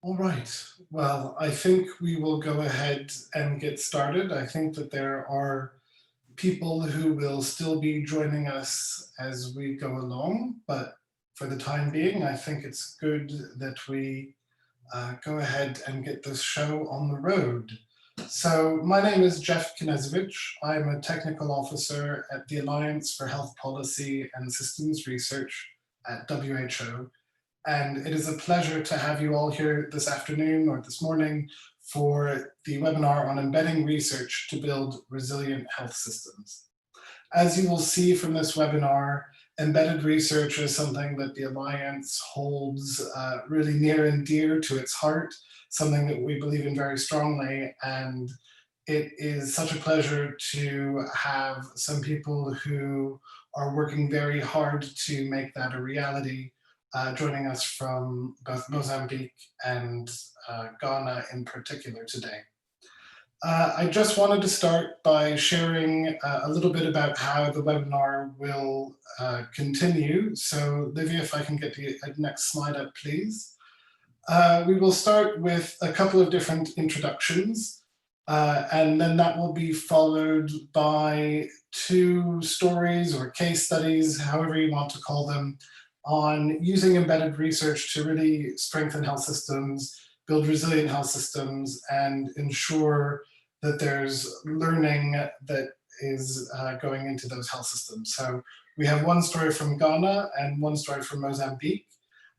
All right. Well, I think we will go ahead and get started. I think that there are people who will still be joining us as we go along, but for the time being, I think it's good that we go ahead and get this show on the road. So, my name is Jeff Kinesovic. I'm a technical officer at the Alliance for Health Policy and Systems Research at WHO, and it is a pleasure to have you all here this afternoon or this morning for the webinar on embedding research to build resilient health systems. As you will see from this webinar, embedded research is something that the Alliance holds really near and dear to its heart, something that we believe in very strongly, and it is such a pleasure to have some people who are working very hard to make that a reality, joining us from both Mozambique and Ghana in particular today. I just wanted to start by sharing a little bit about how the webinar will continue. So Livia, if I can get the next slide up, please. We will start with a couple of different introductions, and then that will be followed by two stories or case studies, however you want to call them, on using embedded research to really strengthen health systems, build resilient health systems, and ensure that there's learning that is going into those health systems. So we have one story from Ghana and one story from Mozambique.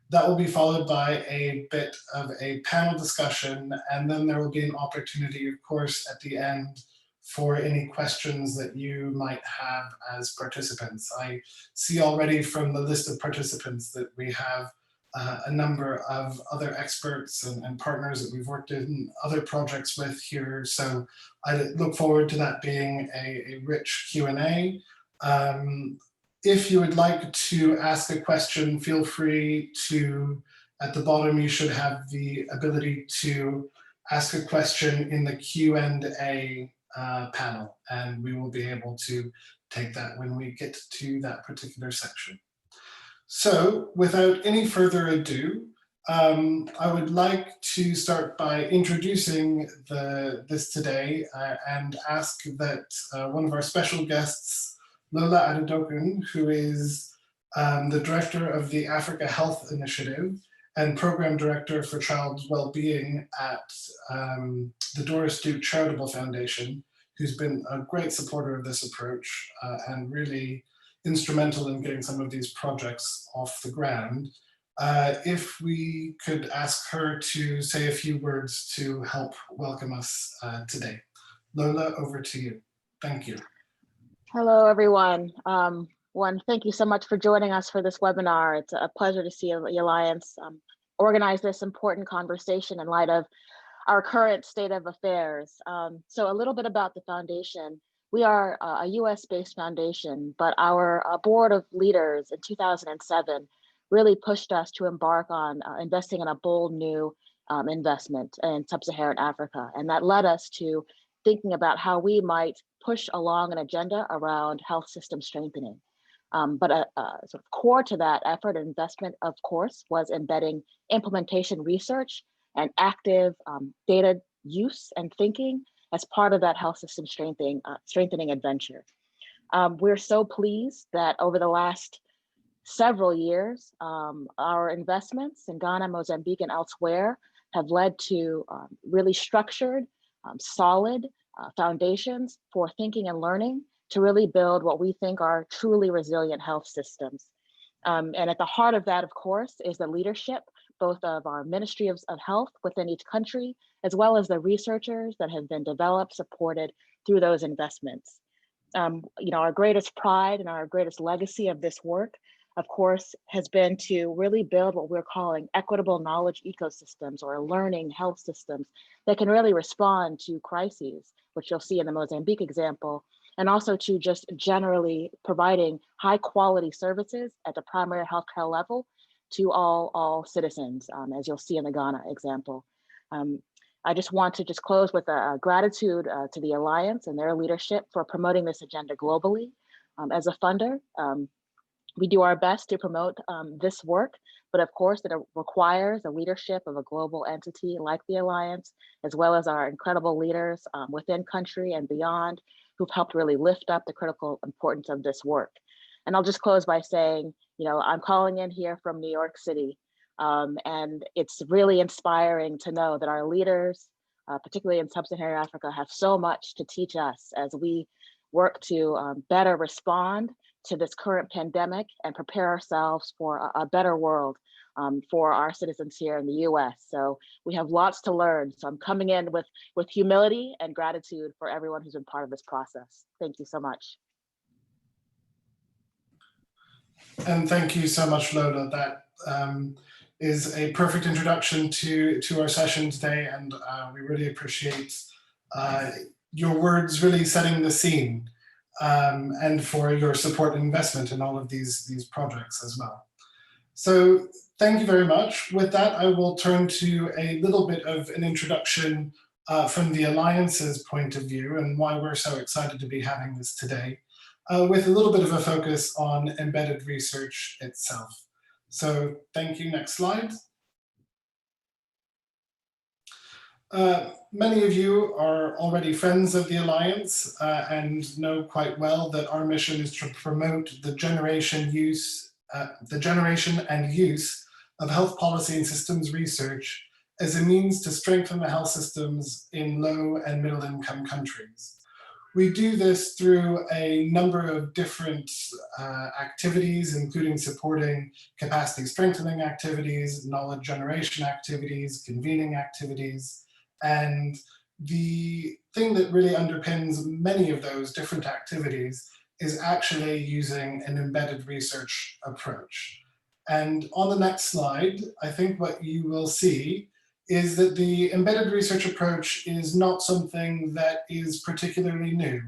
That will be followed by a bit of a panel discussion, and then there will be an opportunity, of course, at the end for any questions that you might have as participants. I see already from the list of participants that we have a number of other experts and partners that we've worked in other projects with here. So I look forward to that being a rich Q&A. If you would like to ask a question, feel free to, at the bottom, you should have the ability to ask a question in the Q&A panel, and we will be able to take that when we get to that particular section. So without any further ado, I would like to start by introducing this today and ask that one of our special guests, Lola Adedokun, who is the director of the Africa Health Initiative and program director for child well-being at the Doris Duke Charitable Foundation, who's been a great supporter of this approach and really instrumental in getting some of these projects off the ground. If we could ask her to say a few words to help welcome us today. Lola, over to you. Thank you. Hello, everyone. Thank you so much for joining us for this webinar. It's a pleasure to see the Alliance organize this important conversation in light of our current state of affairs. So a little bit about the foundation. We are a US-based foundation, but our board of leaders in 2007 really pushed us to embark on investing in a bold new investment in sub-Saharan Africa. And that led us to thinking about how we might push along an agenda around health system strengthening. But sort of core to that effort and investment, of course, was embedding implementation research and active data use and thinking as part of that health system strengthening adventure. We're so pleased that over the last several years, our investments in Ghana, Mozambique, and elsewhere have led to really structured, solid foundations for thinking and learning to really build what we think are truly resilient health systems. And at the heart of that, of course, is the leadership, both of our Ministry of Health within each country, as well as the researchers that have been developed, supported through those investments. Our greatest pride and our greatest legacy of this work, of course, has been to really build what we're calling equitable knowledge ecosystems or learning health systems that can really respond to crises, which you'll see in the Mozambique example, and also to just generally providing high quality services at the primary healthcare level to all citizens, as you'll see in the Ghana example. I just want to close with a gratitude to the Alliance and their leadership for promoting this agenda globally. As a funder, we do our best to promote this work, But of course, it requires the leadership of a global entity like the Alliance, as well as our incredible leaders within country and beyond, who've helped really lift up the critical importance of this work. And I'll just close by saying, I'm calling in here from New York City, and it's really inspiring to know that our leaders, particularly in sub-Saharan Africa, have so much to teach us as we work to better respond to this current pandemic and prepare ourselves for a better world for our citizens here in the US. So we have lots to learn. So I'm coming in with humility and gratitude for everyone who's been part of this process. Thank you so much. And thank you so much, Lola. That is a perfect introduction to our session today, and we really appreciate your words really setting the scene, and for your support and investment in all of these projects as well. So thank you very much. With that, I will turn to a little bit of an introduction from the Alliance's point of view and why we're so excited to be having this today, with a little bit of a focus on embedded research itself. So thank you. Next slide. Many of you are already friends of the Alliance and know quite well that our mission is to promote the generation and use of health policy and systems research as a means to strengthen the health systems in low and middle income countries. We do this through a number of different activities, including supporting capacity strengthening activities, knowledge generation activities, convening activities. And the thing that really underpins many of those different activities is actually using an embedded research approach. And on the next slide, I think what you will see is that the embedded research approach is not something that is particularly new.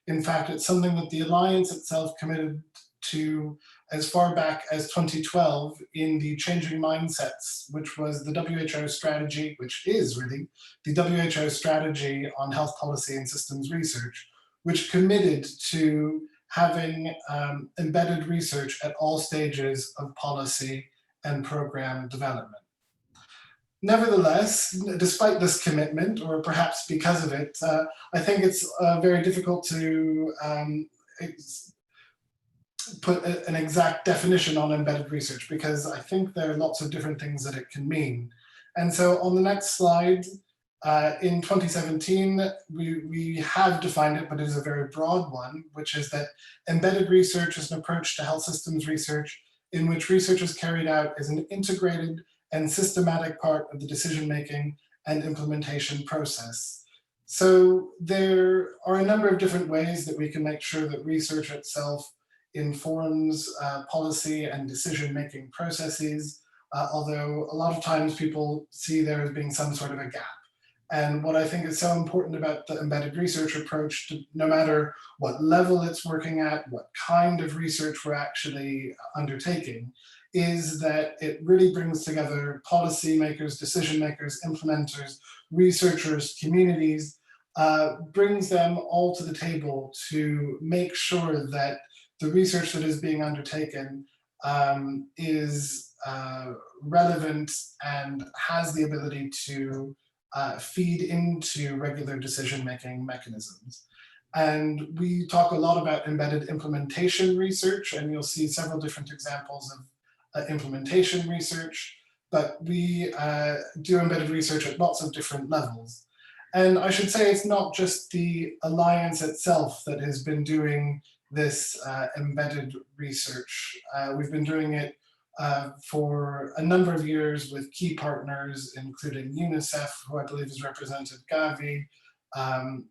In fact, it's something that the Alliance itself committed to as far back as 2012 in the Changing Mindsets, which was the WHO strategy, which is really the WHO strategy on health policy and systems research, which committed to having embedded research at all stages of policy and program development. Nevertheless, despite this commitment, or perhaps because of it, I think it's very difficult to put an exact definition on embedded research, because I think there are lots of different things that it can mean. And so on the next slide, in 2017, we have defined it, but it is a very broad one, which is that embedded research is an approach to health systems research in which research is carried out as an integrated and systematic part of the decision-making and implementation process. So there are a number of different ways that we can make sure that research itself informs policy and decision-making processes, although a lot of times people see there as being some sort of a gap. And what I think is so important about the embedded research approach, no matter what level it's working at, what kind of research we're actually undertaking, is that it really brings together policymakers, decision makers, implementers, researchers, communities, brings them all to the table to make sure that the research that is being undertaken is relevant and has the ability to feed into regular decision-making mechanisms. And we talk a lot about embedded implementation research, and you'll see several different examples of implementation research, but we do embedded research at lots of different levels. And I should say it's not just the Alliance itself that has been doing this embedded research. We've been doing it for a number of years with key partners, including UNICEF, who I believe has represented Gavi,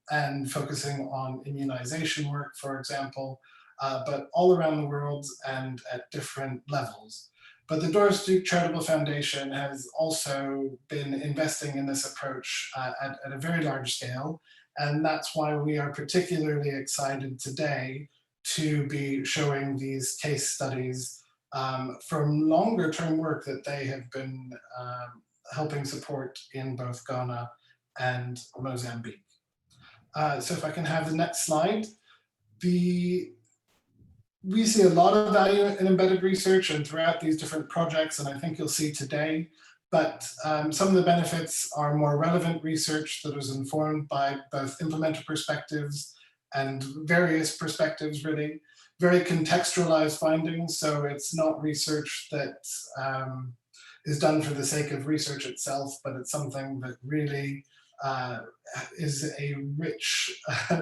and focusing on immunization work, for example, but all around the world and at different levels. But the Doris Duke Charitable Foundation has also been investing in this approach at a very large scale, and that's why we are particularly excited today to be showing these case studies from longer term work that they have been helping support in both Ghana and Mozambique. So if I can have the next slide. we see a lot of value in embedded research and throughout these different projects, and I think you'll see today. But some of the benefits are more relevant research that is informed by both implementer perspectives and various perspectives, really. Very contextualized findings, so it's not research that is done for the sake of research itself, but it's something that really is a rich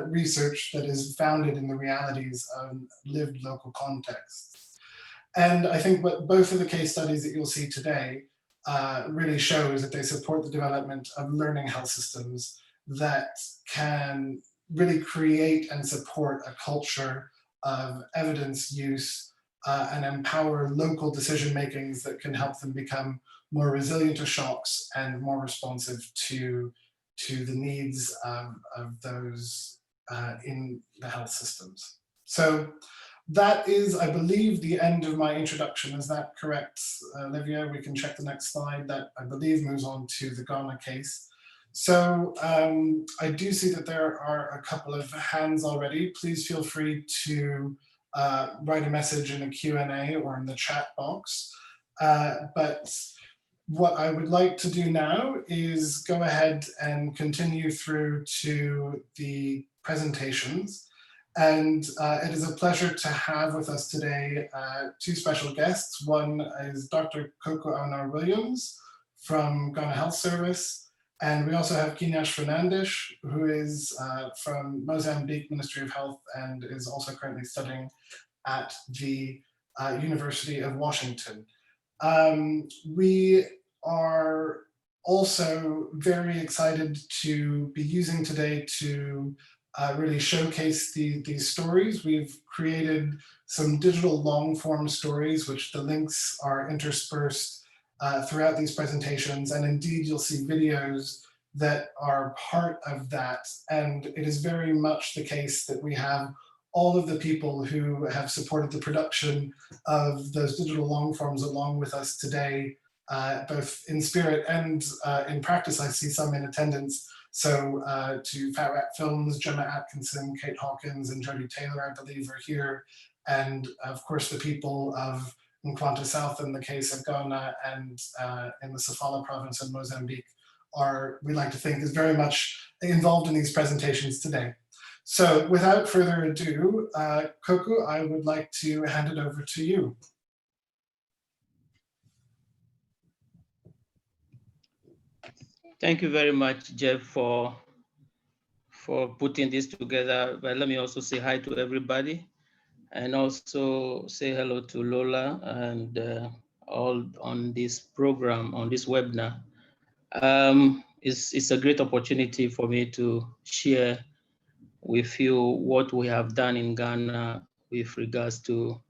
research that is founded in the realities of lived local contexts. And I think what both of the case studies that you'll see today really show is that they support the development of learning health systems that can really create and support a culture of evidence use and empower local decision makings that can help them become more resilient to shocks and more responsive to the needs of those in the health systems. So that is, I believe, the end of my introduction. Is that correct, Olivia? We can check the next slide. That, I believe, moves on to the Ghana case. So I do see that there are a couple of hands already. Please feel free to write a message in a Q&A or in the chat box. But what I would like to do now is go ahead and continue through to the presentations. And it is a pleasure to have with us today two special guests. One is Dr. Coco Aunar-Williams from Ghana Health Service. And we also have Kinesh Fernandes, who is from Mozambique Ministry of Health and is also currently studying at the University of Washington. We are also very excited to be using today to really showcase these stories. We've created some digital long form stories, which the links are interspersed throughout these presentations. And indeed, you'll see videos that are part of that. And it is very much the case that we have all of the people who have supported the production of those digital long forms along with us today, both in spirit and in practice. I see some in attendance. So to Fat Rat Films, Gemma Atkinson, Kate Hawkins, and Jodie Taylor, I believe, are here. And of course, the people of Nkwanta South in the case of Ghana and in the Sofala province in Mozambique are, we like to think, is very much involved in these presentations today. So without further ado, Coco, I would like to hand it over to you. Thank you very much, Jeff, for putting this together. But let me also say hi to everybody and also say hello to Lola and all on this program, on this webinar. It's a great opportunity for me to share with you what we have done in Ghana with regards to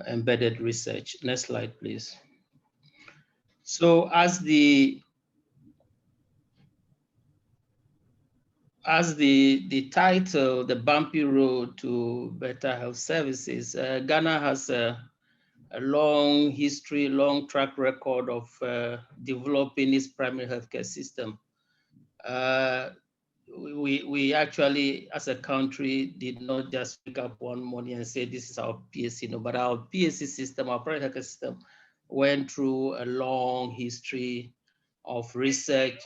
embedded research. Next slide, please. So as the title, The Bumpy Road to Better Health Services, Ghana has a long history, long track record of developing its primary healthcare system. We actually, as a country, did not just wake up one morning and say, this is our PSC, no, but our PSC system, our primary healthcare system, went through a long history of research,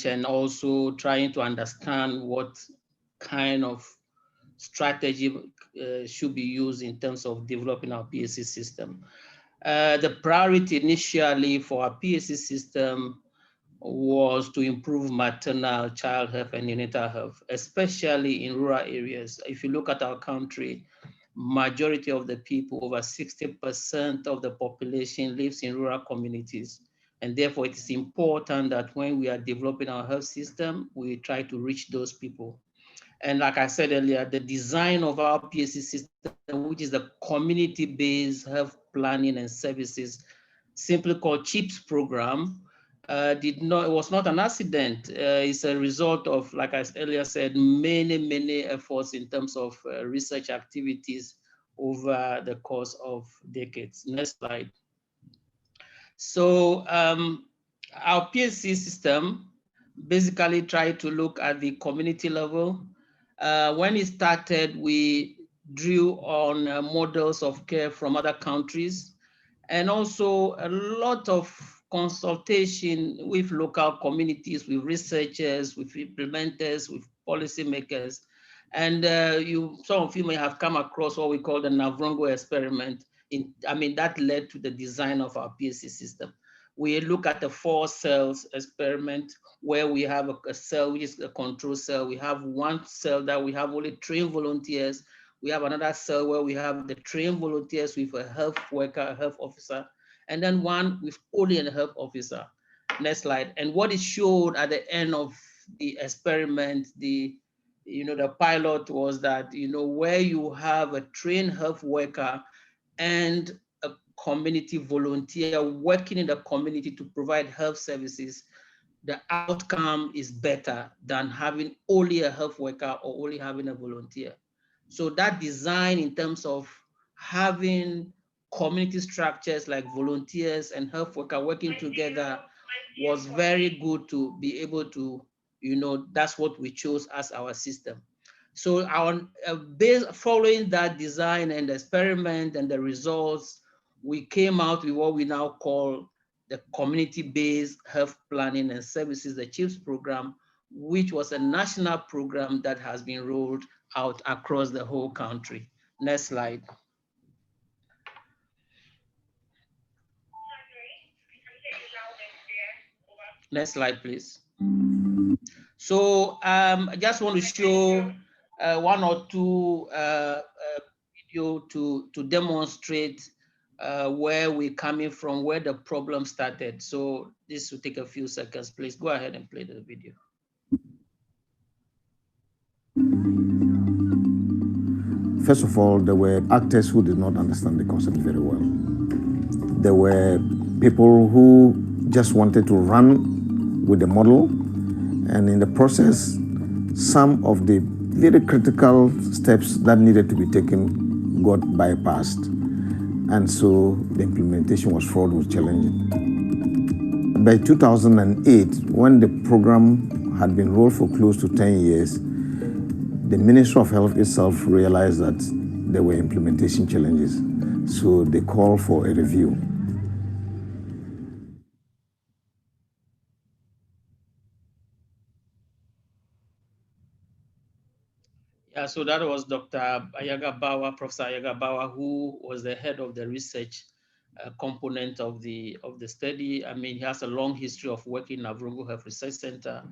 and also trying to understand what kind of strategy should be used in terms of developing our PSC system. The priority initially for our PSC system was to improve maternal child health and neonatal health, especially in rural areas. If you look at our country, majority of the people, over 60% of the population lives in rural communities. And therefore it is important that when we are developing our health system, we try to reach those people. And like I said earlier, the design of our PSC system, which is the community-based health planning and services, simply called CHIPS program, it was not an accident. It's a result of, like I earlier said, many efforts in terms of research activities over the course of decades. Next slide. So our PSC system basically tried to look at the community level, When it started, we drew on models of care from other countries, and also a lot of consultation with local communities, with researchers, with implementers, with policymakers. And some of you may have come across what we call the Navranga Experiment. That led to the design of our PSC system. We look at the 4 cells experiment, where we have a cell which is a control cell. We have one cell that we have only trained volunteers. We have another cell where we have the trained volunteers with a health worker, a health officer, and then one with only a health officer. Next slide. And what it showed at the end of the experiment, the pilot, was that where you have a trained health worker and a community volunteer working in the community to provide health services, the outcome is better than having only a health worker or only having a volunteer. So that design in terms of having community structures like volunteers and health worker working together was very good to be able to, that's what we chose as our system. So following that design and experiment and the results, we came out with what we now call the community-based health planning and services, the CHIPS program, which was a national program that has been rolled out across the whole country. Next slide. Next slide, please. So I just want to show one or two video to demonstrate where we're coming from, where the problem started. So this will take a few seconds. Please go ahead and play the video. First of all, there were actors who did not understand the concept very well. There were people who just wanted to run with the model, and in the process, some of the very critical steps that needed to be taken got bypassed. And so the implementation was fraught with challenging. By 2008, when the program had been rolled for close to 10 years, the Ministry of Health itself realized that there were implementation challenges. So they called for a review. Yeah, so that was Dr. Ayaga Bawa, Professor Ayaga Bawa, who was the head of the research component of the study. I mean, he has a long history of working in Navranga Health Research Center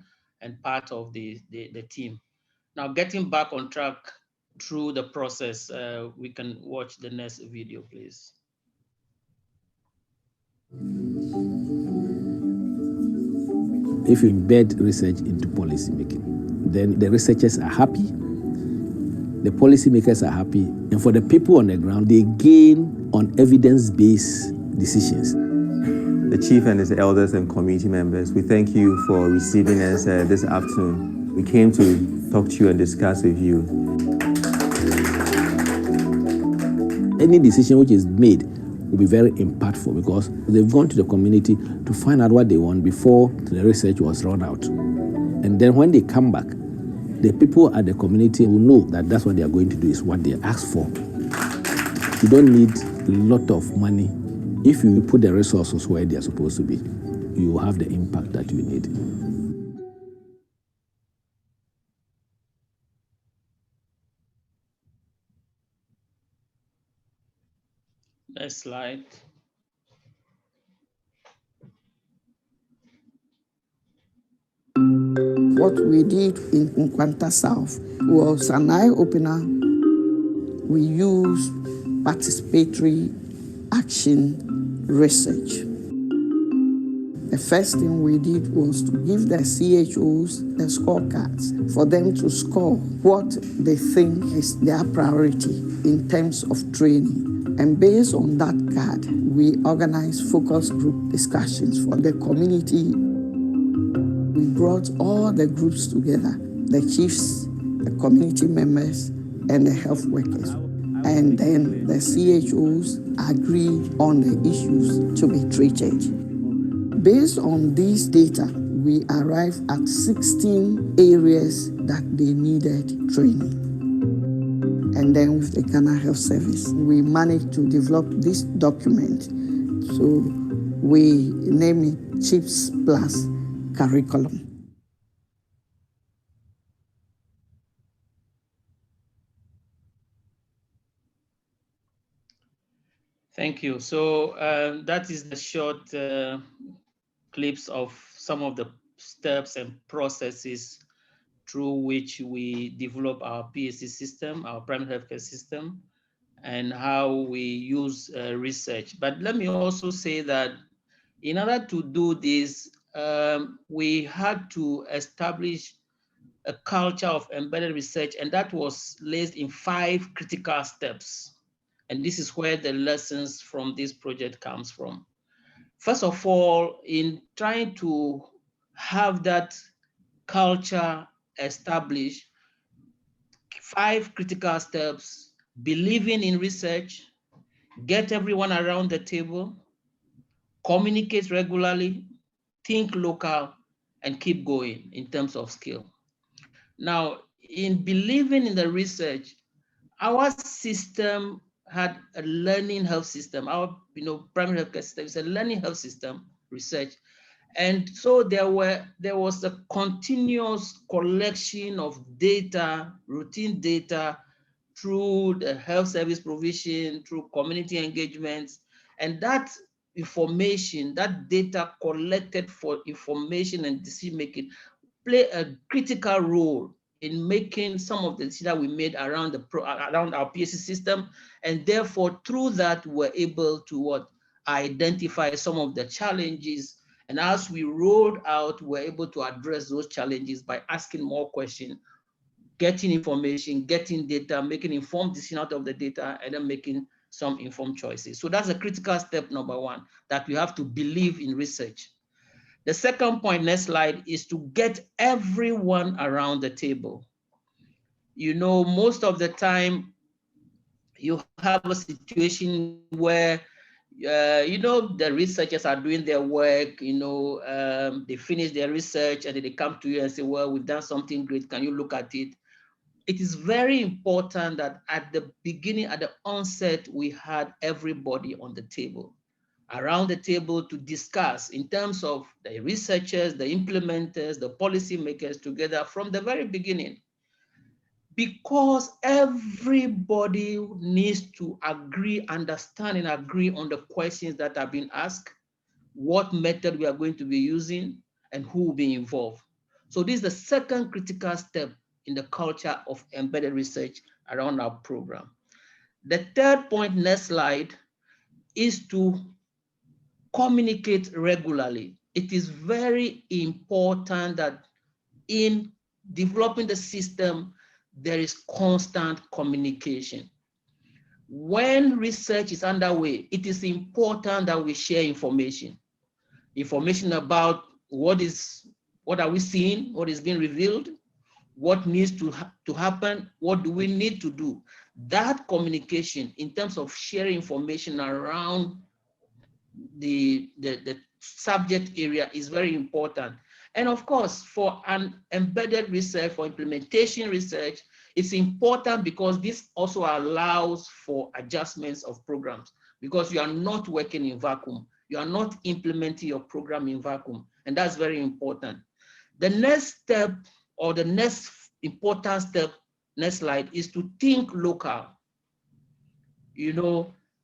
and part of the team. Now, getting back on track through the process, we can watch the next video, please. If you embed research into policy making, then the researchers are happy, the policymakers are happy, and for the people on the ground, they gain on evidence-based decisions. The Chief and his elders and community members, we thank you for receiving us this afternoon. We came to talk to you and discuss with you. Any decision which is made will be very impactful because they've gone to the community to find out what they want before the research was run out. And then when they come back, the people at the community will know that that's what they are going to do, is what they asked for. You don't need a lot of money. If you put the resources where they are supposed to be, you will have the impact that you need. Next slide. What we did in Nkwanta South was an eye-opener. We used participatory action research. The first thing we did was to give the CHOs the scorecards for them to score what they think is their priority in terms of training. And based on that card, we organized focus group discussions for the community. We brought all the groups together, the chiefs, the community members, and the health workers. And then the CHOs agreed on the issues to be treated. Based on these data, we arrived at 16 areas that they needed training. And then with the Ghana Health Service, we managed to develop this document. So we name it CHIPS Plus Curriculum. Thank you. So that is the short clips of some of the steps and processes through which we develop our PSC system, our primary healthcare system, and how we use research. But let me also say that in order to do this, we had to establish a culture of embedded research, and that was laid in 5 critical steps. And this is where the lessons from this project comes from. First of all, in trying to have that culture established, 5 critical steps: believing in research, get everyone around the table, communicate regularly, think local, and keep going in terms of skill. Now, in believing in the research, our system had a learning health system. Our primary healthcare system is a learning health system, research. And so there was a continuous collection of data, routine data, through the health service provision, through community engagements. And that information, that data collected for information and decision making, play a critical role in making some of the decisions that we made around our PSC system. And therefore, through that, we're able to identify some of the challenges. And as we rolled out, we're able to address those challenges by asking more questions, getting information, getting data, making informed decisions out of the data, and then making some informed choices. So that's a critical step number 1, that we have to believe in research. The second point, next slide, is to get everyone around the table. Most of the time, you have a situation where the researchers are doing their work, they finish their research and then they come to you and say, well, we've done something great, can you look at it? It is very important that at the beginning, at the onset, we had everybody on the table, around the table, to discuss in terms of the researchers, the implementers, the policymakers together from the very beginning. Because everybody needs to agree, understand, and agree on the questions that are being asked, what method we are going to be using, and who will be involved. So this is the second critical step in the culture of embedded research around our program. The third point, next slide, is to communicate regularly. It is very important that in developing the system, there is constant communication. When research is underway, it is important that we share information about what are we seeing, what is being revealed, what needs to happen, what do we need to do. That communication in terms of sharing information around the subject area is very important. And of course, for an embedded research, for implementation research, it's important because this also allows for adjustments of programs, because you are not working in vacuum. You are not implementing your program in vacuum, and that's very important. The next step, or the next important step, next slide, is to think local.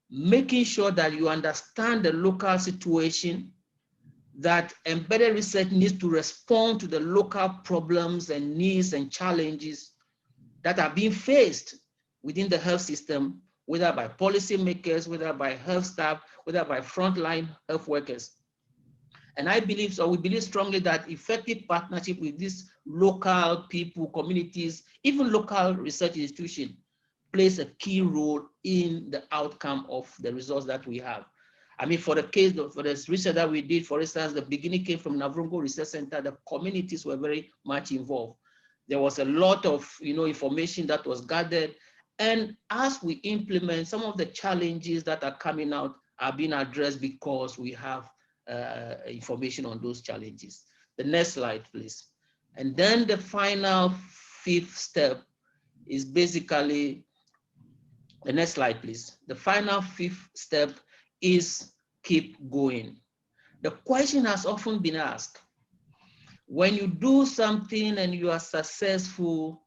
Making sure that you understand the local situation, that embedded research needs to respond to the local problems and needs and challenges that are being faced within the health system, whether by policymakers, whether by health staff, whether by frontline health workers. And I believe, so we believe strongly that effective partnership with these local people, communities, even local research institutions, plays a key role in the outcome of the results that we have. I mean, for the research that we did, for instance, the beginning came from Navranga Research Center. The communities were very much involved. There was a lot of information that was gathered. And as we implement, some of the challenges that are coming out are being addressed because we have information on those challenges. The next slide, please. And then the final fifth step is basically, the next slide, please. The final fifth step is keep going. The question has often been asked, when you do something and you are successful,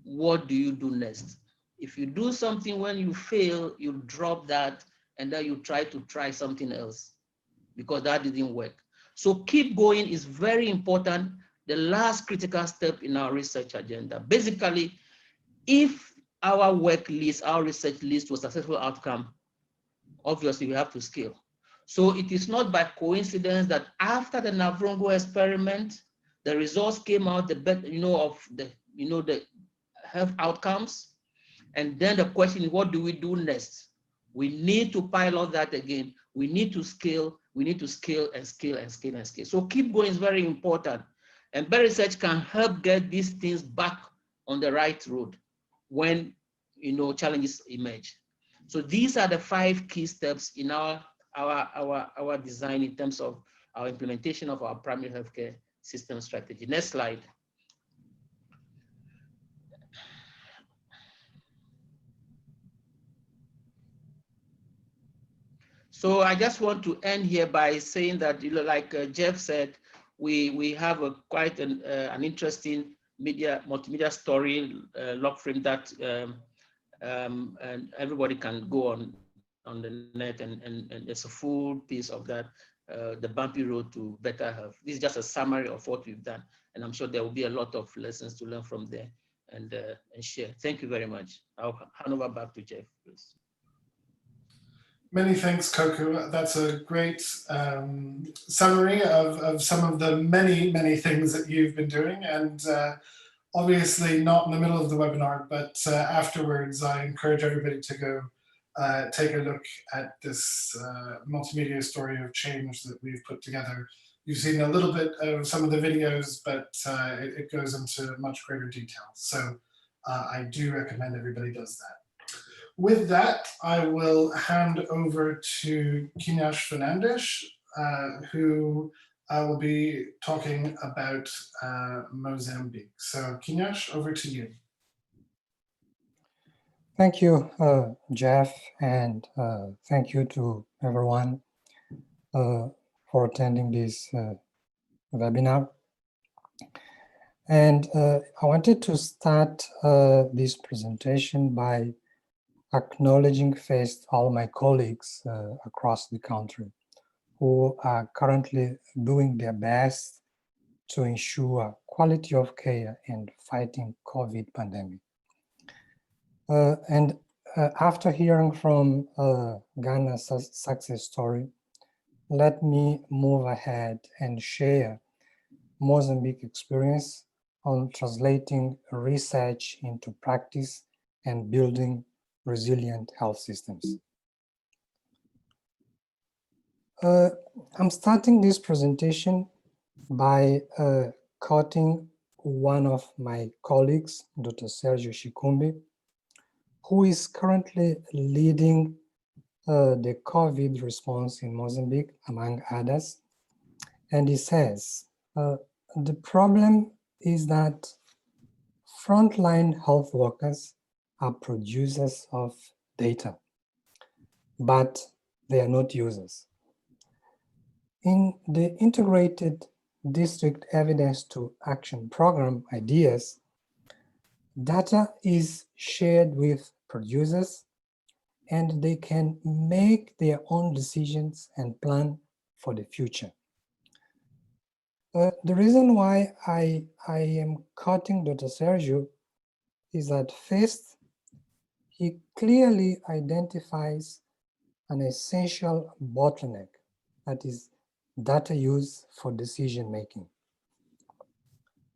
what do you do next? If you do something when you fail, you drop that and then you try something else because that didn't work. So keep going is very important. The last critical step in our research agenda. Basically, if our work leads, our research leads to a successful outcome, obviously we have to scale. So it is not by coincidence that after the Navranga experiment, the results came out the health outcomes. And then the question is, what do we do next? We need to pilot that again. We need to scale. We need to scale and scale and scale and scale. So keep going is very important. And better research can help get these things back on the right road when challenges emerge. So these are the 5 key steps in our design in terms of our implementation of our primary healthcare system strategy. Next slide. So I just want to end here by saying that, like Jeff said, we have quite an interesting multimedia story log frame that and everybody can go on the net and there's a full piece of that, the bumpy road to better health. This is just a summary of what we've done, and I'm sure there will be a lot of lessons to learn from there and share. Thank you very much. I'll hand over back to Jeff, please. Many thanks, Koku. That's a great summary of some of the many things that you've been doing. And obviously not in the middle of the webinar, but afterwards, I encourage everybody to go take a look at this multimedia story of change that we've put together. You've seen a little bit of some of the videos, but it goes into much greater detail. So I do recommend everybody does that. With that, I will hand over to Kinesh Fernandes, who will be talking about Mozambique. So Kinesh, over to you. Thank you, Jeff, and thank you to everyone for attending this webinar. And I wanted to start this presentation by acknowledging first all my colleagues across the country who are currently doing their best to ensure quality of care and fighting COVID pandemic. And after hearing from Ghana's success story, let me move ahead and share Mozambique experience on translating research into practice and building resilient health systems. I'm starting this presentation by quoting one of my colleagues, Dr. Sergio Shikumbi, who is currently leading the COVID response in Mozambique, among others. And he says, the problem is that frontline health workers are producers of data, but they are not users. In the Integrated District Evidence to Action Program ideas, data is shared with producers and they can make their own decisions and plan for the future. The reason why I am quoting Dr. Sergio is that first, he clearly identifies an essential bottleneck, that is data use for decision making.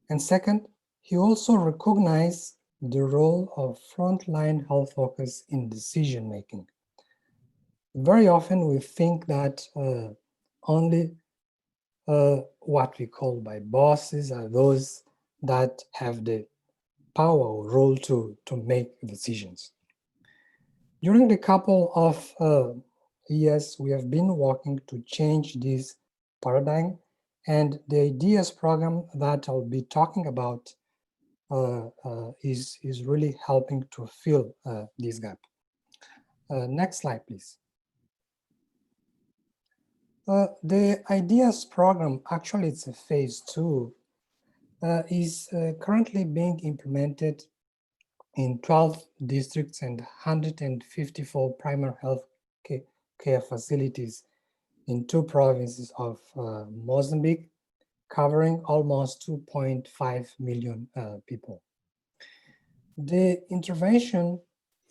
And second, he also recognized the role of frontline health workers in decision making. Very often we think that only what we call by bosses are those that have the power or role to make decisions. During the couple of years, we have been working to change this paradigm And the ideas program that I'll be talking about is really helping to fill this gap. Next slide, please. The ideas program, actually it's a phase 2, is currently being implemented in 12 districts and 154 primary health care facilities in 2 provinces of Mozambique, covering almost 2.5 million people. The intervention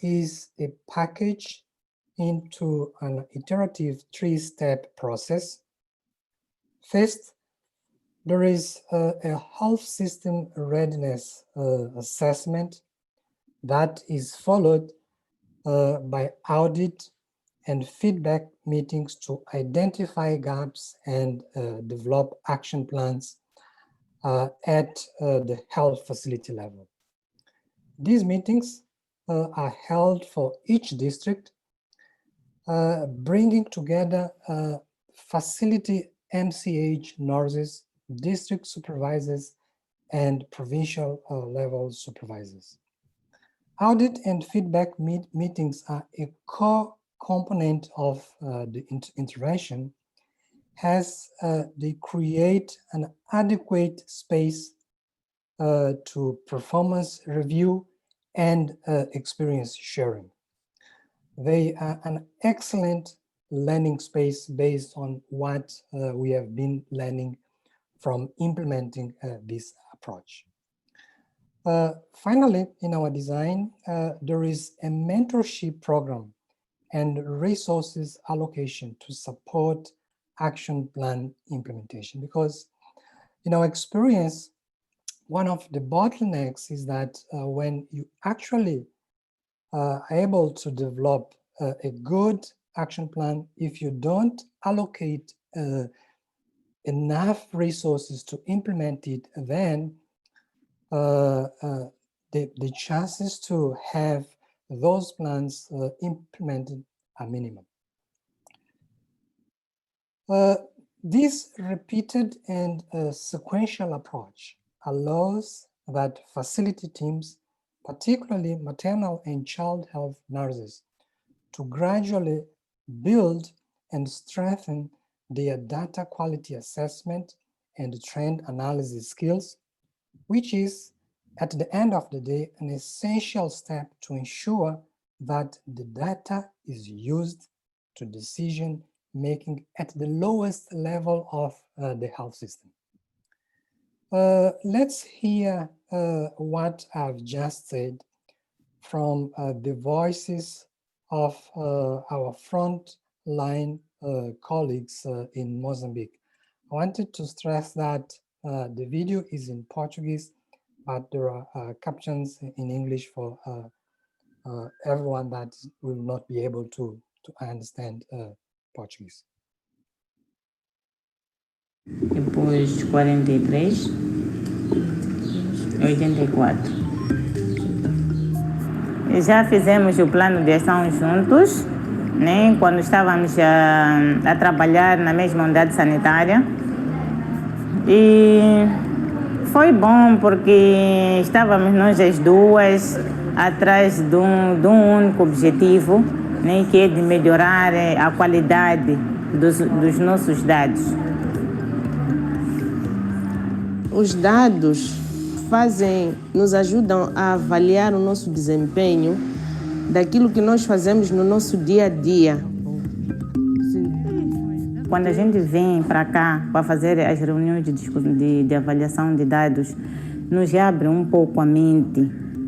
is a package into an iterative 3-step process. First, there is a health system readiness assessment that is followed by audit and feedback meetings to identify gaps and develop action plans at the health facility level. These meetings are held for each district, bringing together facility MCH nurses, district supervisors, and provincial level supervisors. Audit and feedback meetings are a core component of the intervention, as they create an adequate space to performance review and experience sharing. They are an excellent learning space based on what we have been learning from implementing this approach. Finally, in our design, there is a mentorship program and resources allocation to support action plan implementation, because in our experience, one of the bottlenecks is that when you actually are able to develop a good action plan, if you don't allocate enough resources to implement it, then the chances to have those plans implemented are minimum. This repeated and sequential approach allows that facility teams, particularly maternal and child health nurses, to gradually build and strengthen their data quality assessment and trend analysis skills, which is, at the end of the day, an essential step to ensure that the data is used to decision making at the lowest level of the health system. Let's hear what I've just said from the voices of our frontline colleagues in Mozambique. I wanted to stress that the video is in Portuguese, but there are captions in English for everyone that will not be able to understand Portuguese. Depois 43, 84. Já fizemos o plano de ação juntos, né? Quando estávamos a trabalhar na mesma unidade sanitária. E foi bom porque estávamos nós as duas atrás de um único objetivo, né? Que é de melhorar a qualidade dos nossos dados. Os dados nos ajudam a avaliar o nosso desempenho daquilo que nós fazemos no nosso dia a dia. Quando a gente vem para cá para fazer as reuniões de avaliação de dados, nos abre um pouco a mente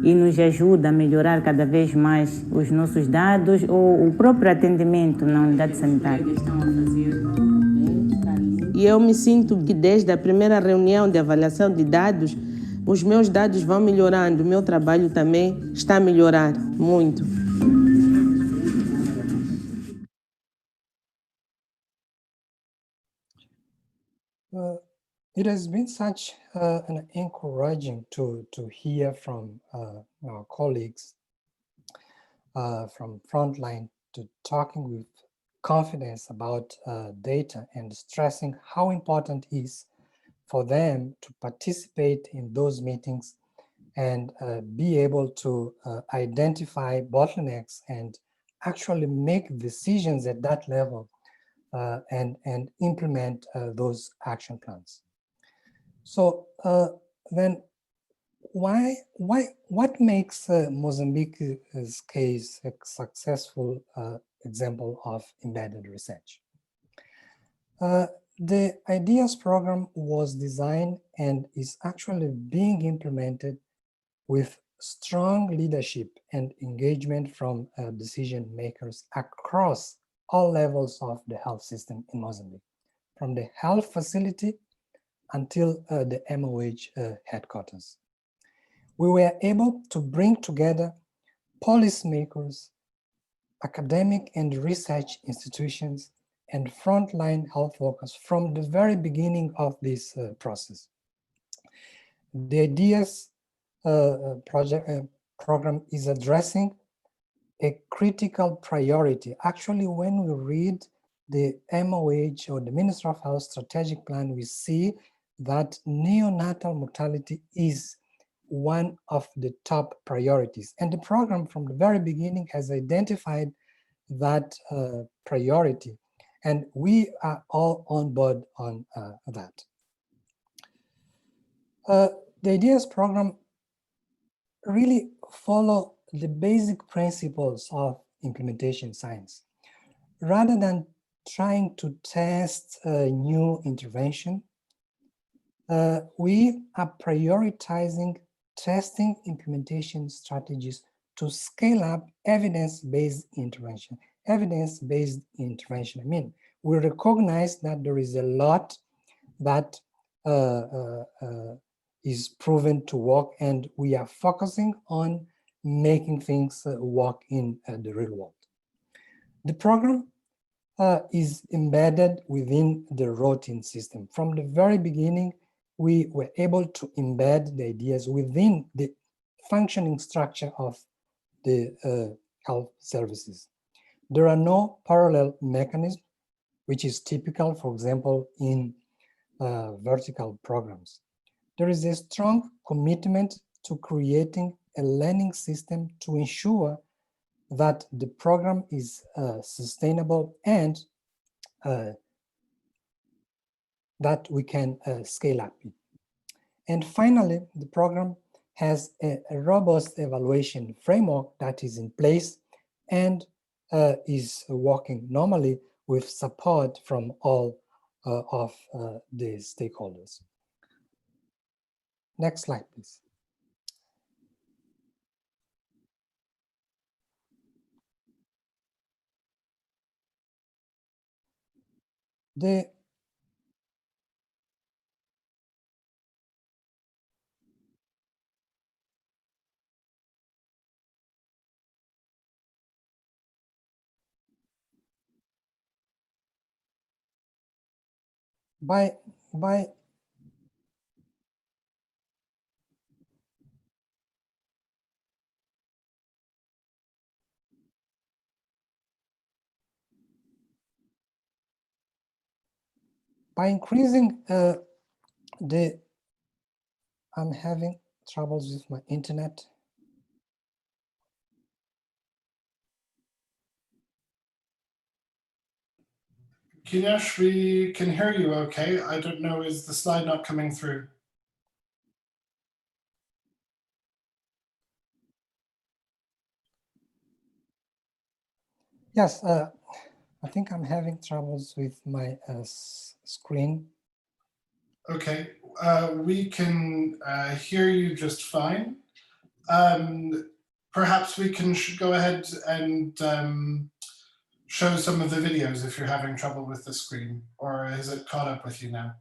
e nos ajuda a melhorar cada vez mais os nossos dados ou o próprio atendimento na unidade sanitária. E eu me sinto que desde a primeira reunião de avaliação de dados, os meus dados vão melhorando, o meu trabalho também está a melhorar muito. It has been such an encouraging to hear from our colleagues from Frontline to talking with confidence about data and stressing how important it is for them to participate in those meetings and be able to identify bottlenecks and actually make decisions at that level and implement those action plans. So then what makes Mozambique's case a successful example of embedded research? The IDEAS program was designed and is actually being implemented with strong leadership and engagement from decision makers across all levels of the health system in Mozambique, from the health facility until the MOH headquarters. We were able to bring together policymakers, academic and research institutions, and frontline health workers from the very beginning of this process. The IDEAS program is addressing a critical priority. Actually, when we read the MOH or the Ministry of Health strategic plan, we see that neonatal mortality is one of the top priorities. And the program from the very beginning has identified that priority. And we are all on board on that. The IDEAS program really follow the basic principles of implementation science. Rather than trying to test a new intervention, we are prioritizing testing implementation strategies to scale up evidence-based intervention. Evidence-based intervention, I mean, we recognize that there is a lot that is proven to work, and we are focusing on making things work in the real world. The program is embedded within the routine system. From the very beginning, we were able to embed the ideas within the functioning structure of the health services. There are no parallel mechanisms, which is typical, for example, in vertical programs. There is a strong commitment to creating a learning system to ensure that the program is sustainable and that we can scale up. And finally, the program has a robust evaluation framework that is in place and is working normally with support from all of the stakeholders. Next slide, please. By increasing I'm having troubles with my internet. Kinesh, we can hear you okay. I don't know, is the slide not coming through? Yes, I think I'm having troubles with my screen. Okay, we can hear you just fine. Perhaps we can go ahead and show some of the videos if you're having trouble with the screen, or is it caught up with you now?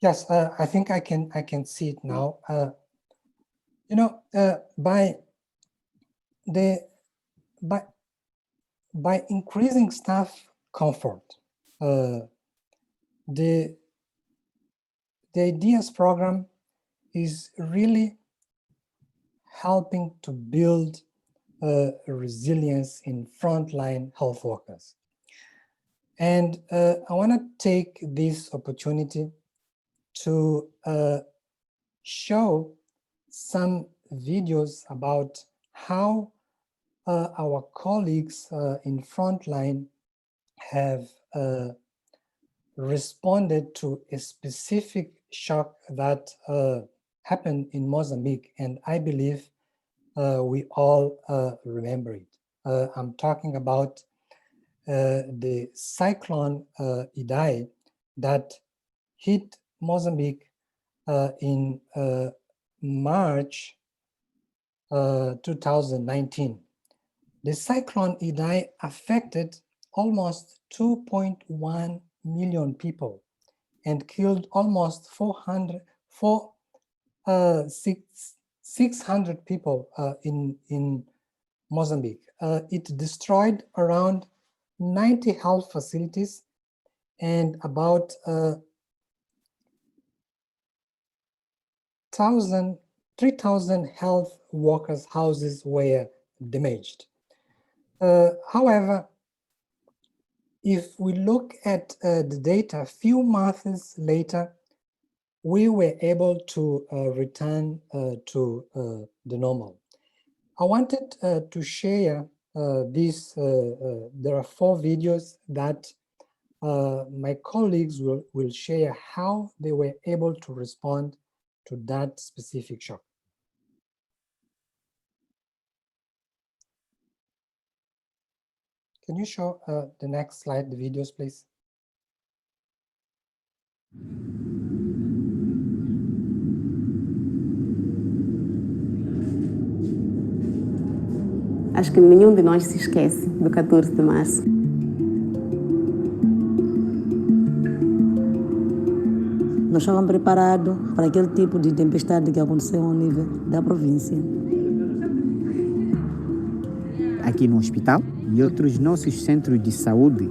Yes, I think I can see it now. You know, by increasing staff comfort, the IDEAS program is really helping to build resilience in frontline health workers. And I want to take this opportunity to show some videos about how our colleagues in frontline have responded to a specific shock that happened in Mozambique, and I believe we all remember it. I'm talking about the cyclone Idai that hit Mozambique in March 2019. The cyclone Idai affected almost 2.1 million people and killed almost 600 people in Mozambique. It destroyed around 90 health facilities and about 3,000 health workers' houses were damaged. However, if we look at the data, a few months later, we were able to return to the normal. I wanted to share this. There are 4 videos that my colleagues will share how they were able to respond to that specific shock. Can you show the next slide, the videos, please? Acho que nenhum de nós se esquece do 14 de março. Nós estávamos preparados para aquele tipo de tempestade que aconteceu ao nível da província. Aqui no hospital e outros nossos centros de saúde,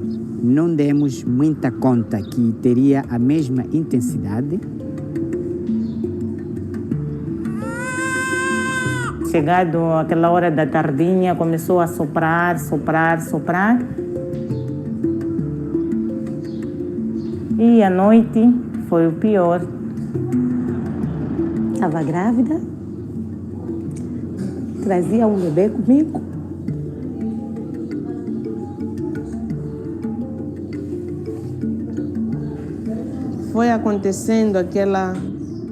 não demos muita conta que teria a mesma intensidade. Chegado aquela hora da tardinha, começou a soprar. E à noite foi o pior. Estava grávida, trazia um bebê comigo. Foi acontecendo aquela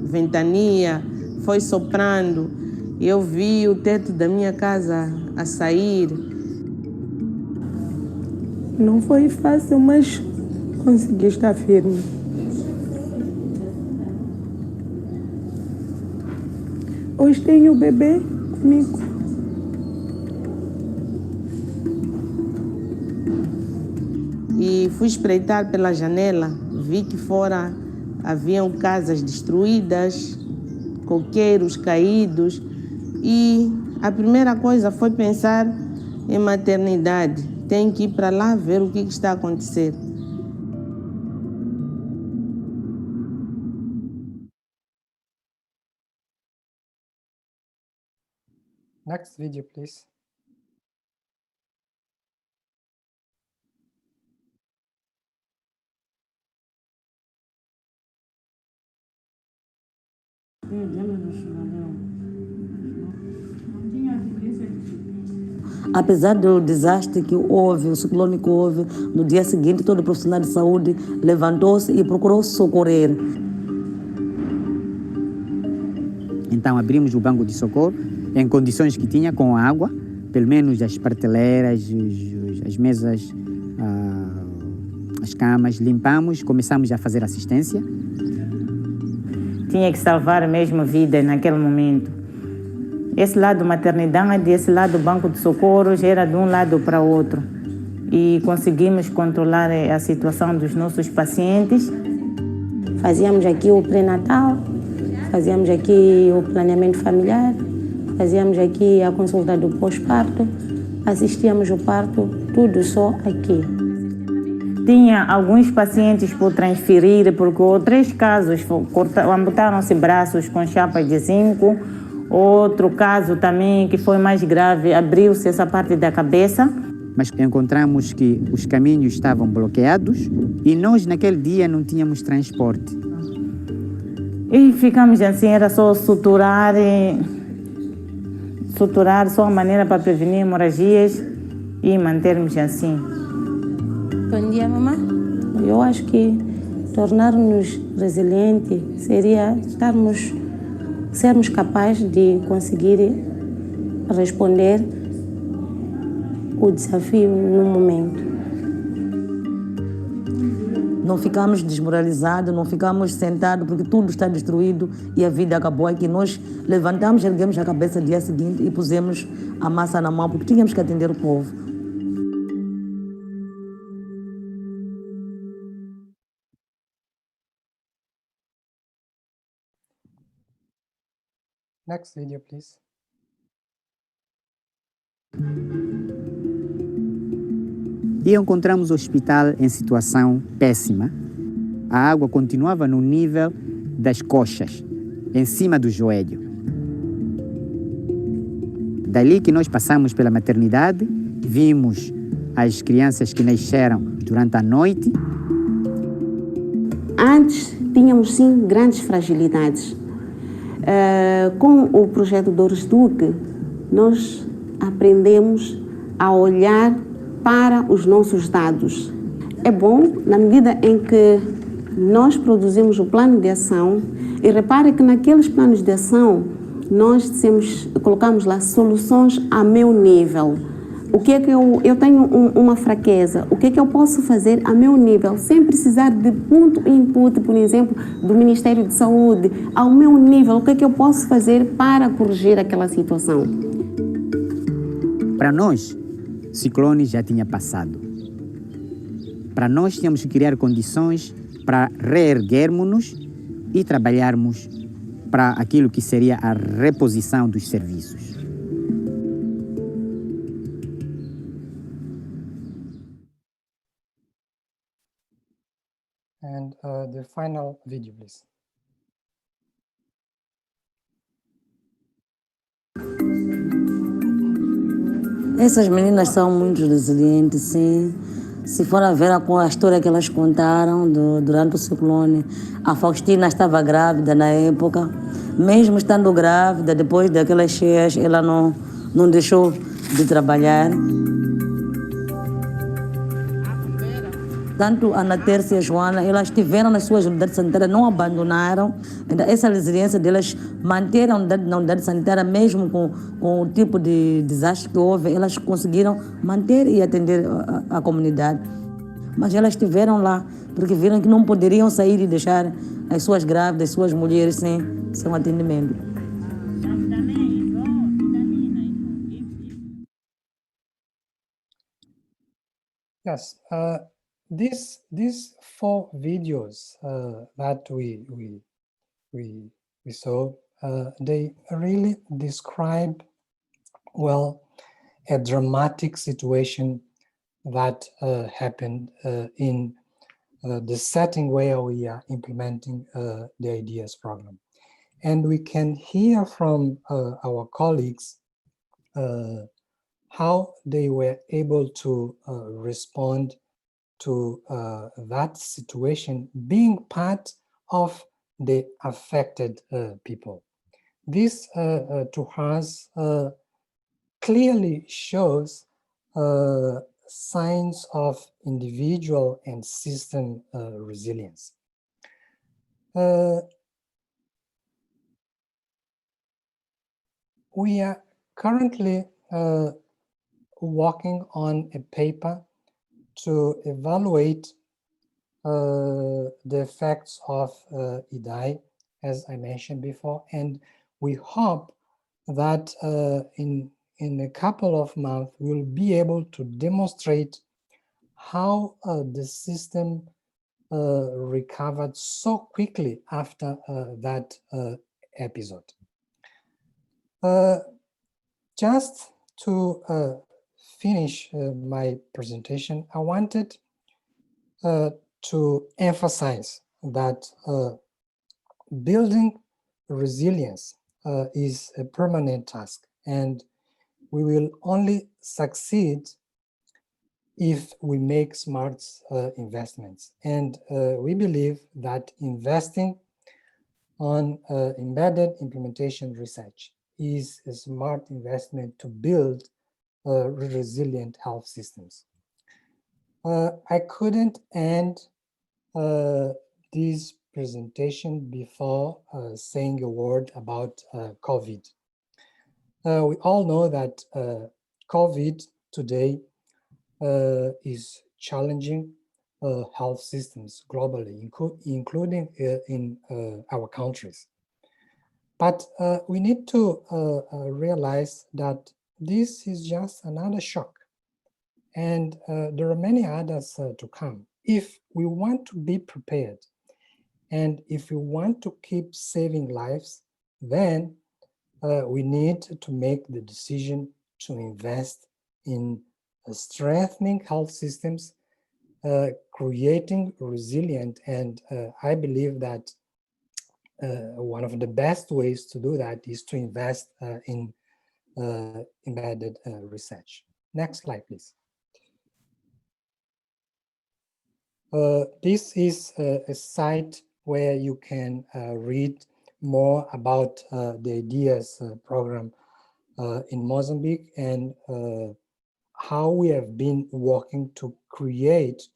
ventania, foi soprando. Eu vi o teto da minha casa a sair. Não foi fácil, mas consegui estar firme. Hoje tenho o bebê comigo. E fui espreitar pela janela, vi que fora haviam casas destruídas, coqueiros caídos. E a primeira coisa foi pensar em maternidade. Tem que ir para lá ver o que está a acontecer. Next video, please. Apesar do desastre que houve, o ciclone que houve, no dia seguinte todo profissional de saúde levantou-se e procurou socorrer. Então abrimos o banco de socorro em condições que tinha, com água, pelo menos as prateleiras, as mesas, as camas, limpamos, começamos a fazer assistência. Tinha que salvar mesmo vidas naquele momento. Esse lado maternidade, esse lado banco de socorros, era de um lado para o outro. E conseguimos controlar a situação dos nossos pacientes. Fazíamos aqui o pré-natal, fazíamos aqui o planeamento familiar, fazíamos aqui a consulta do pós-parto, assistíamos o parto, tudo só aqui. Tinha alguns pacientes por transferir, porque 3 casos amputaram-se braços com chapas de zinco. Outro caso também que foi mais grave, abriu-se essa parte da cabeça. Mas encontramos que os caminhos estavam bloqueados e nós naquele dia não tínhamos transporte. E ficamos assim, era só suturar, só a maneira para prevenir hemorragias e mantermos assim. Bom dia, mamãe. Eu acho que tornar-nos resilientes seria sermos capazes de conseguir responder o desafio no momento. Não ficamos desmoralizados, não ficamos sentados porque tudo está destruído e a vida acabou. Aqui nós levantamos, erguemos a cabeça no dia seguinte e pusemos a massa na mão porque tínhamos que atender o povo. Next video, please. E encontramos o hospital em situação péssima. A água continuava no nível das coxas, em cima do joelho. Dali que nós passamos pela maternidade, vimos as crianças que nasceram durante a noite. Antes tínhamos sim grandes fragilidades. Com o projeto Doris Duque, nós aprendemos a olhar para os nossos dados. É bom na medida em que nós produzimos o plano de ação e repare que naqueles planos de ação nós colocamos lá soluções a meu nível. O que é que eu tenho uma fraqueza? O que é que eu posso fazer a meu nível, sem precisar de muito input, por exemplo, do Ministério de Saúde, ao meu nível, o que é que eu posso fazer para corrigir aquela situação? Para nós, o ciclone já tinha passado. Para nós, tínhamos que criar condições para reerguermos-nos e trabalharmos para aquilo que seria a reposição dos serviços. And the final video, please. Essas meninas são muito resilientes, sim. Se for a ver com a história que elas contaram durante o ciclone, a Faustina estava grávida na época. Mesmo estando grávida, depois daquelas cheias, ela não deixou de trabalhar. Tanto a Ana Tércia e a Joana, elas estiveram nas suas unidades sanitárias, não abandonaram. Essa resiliência delas, manter a unidade na unidade sanitária, mesmo com o tipo de desastre que houve, elas conseguiram manter e atender a comunidade. Mas elas estiveram lá, porque viram que não poderiam sair e deixar as suas grávidas, as suas mulheres sem atendimento. Yes. These 4 videos that we saw, they really describe well a dramatic situation that happened in the setting where we are implementing the IDEAS program. And we can hear from our colleagues how they were able to respond to that situation, being part of the affected people. This to us clearly shows signs of individual and system resilience. We are currently working on a paper to evaluate the effects of IDAI, as I mentioned before, and we hope that in a couple of months we'll be able to demonstrate how the system recovered so quickly after that episode. Just to finish my presentation, I wanted to emphasize that building resilience is a permanent task, and we will only succeed if we make smart investments. And we believe that investing on embedded implementation research is a smart investment to build resilient health systems. I couldn't end this presentation before saying a word about COVID. We all know that COVID today is challenging health systems globally, including in our countries. But we need to realize that this is just another shock, and there are many others to come. If we want to be prepared, and if we want to keep saving lives, then we need to make the decision to invest in strengthening health systems, creating resilient, and I believe that one of the best ways to do that is to invest in embedded research. Next slide, please. This is a site where you can read more about the IDEAS program in Mozambique and how we have been working to create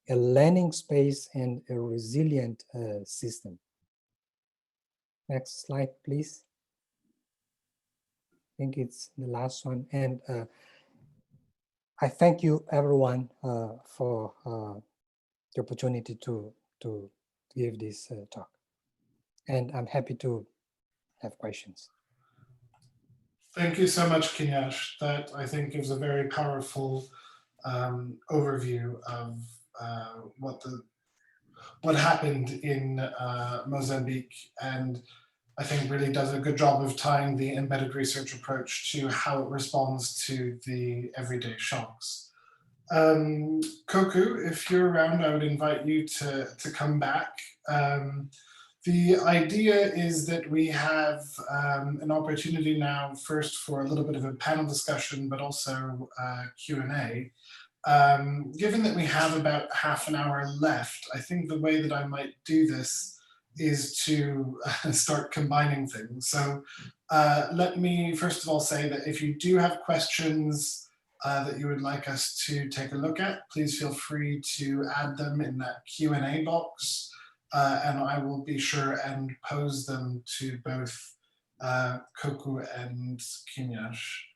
a learning space and a resilient system. Next slide, please. I think it's the last one. And I thank you, everyone, for the opportunity to give this talk. And I'm happy to have questions. Thank you so much, Kinesh. That, I think, gives a very powerful overview of what happened in Mozambique, and I think really does a good job of tying the embedded research approach to how it responds to the everyday shocks. Koku, if you're around, I would invite you to come back. The idea is that we have an opportunity now first for a little bit of a panel discussion, but also Q&A. Given that we have about half an hour left, I think the way that I might do this is to start combining things. So let me first of all say that if you do have questions that you would like us to take a look at, please feel free to add them in that Q&A box. And I will be sure and pose them to both Koku and Kinesh.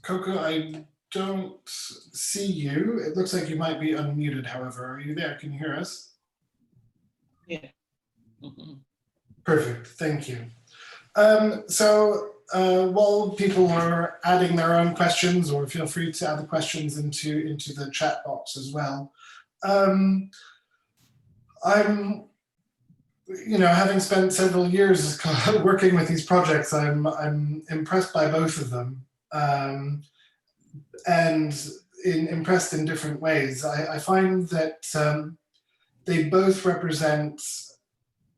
Koku, I don't see you. It looks like you might be unmuted, however. Are you there? Can you hear us? Yeah. Perfect, thank you. So while people are adding their own questions, or feel free to add the questions into the chat box as well. I'm, having spent several years working with these projects, I'm impressed by both of them, and impressed in different ways. I find that they both represent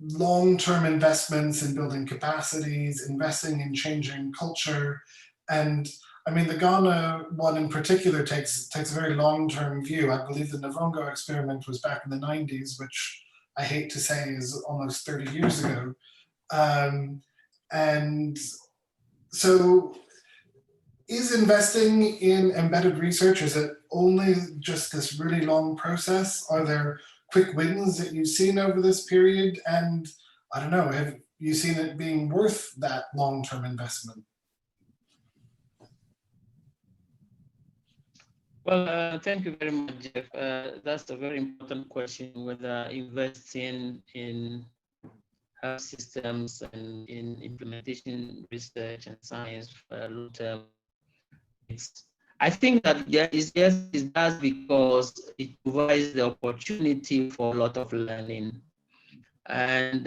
long-term investments in building capacities, investing in changing culture, and I mean, the Ghana one in particular takes a very long-term view. I believe the Navranga Experiment was back in the 90s, which I hate to say is almost 30 years ago. And so is investing in embedded research, is it only just this really long process? Are there quick wins that you've seen over this period? And I don't know, have you seen it being worth that long-term investment? Well, thank you very much, Jeff. That's a very important question, whether investing in health systems and in implementation research and science for long term. I think that it does because it provides the opportunity for a lot of learning. And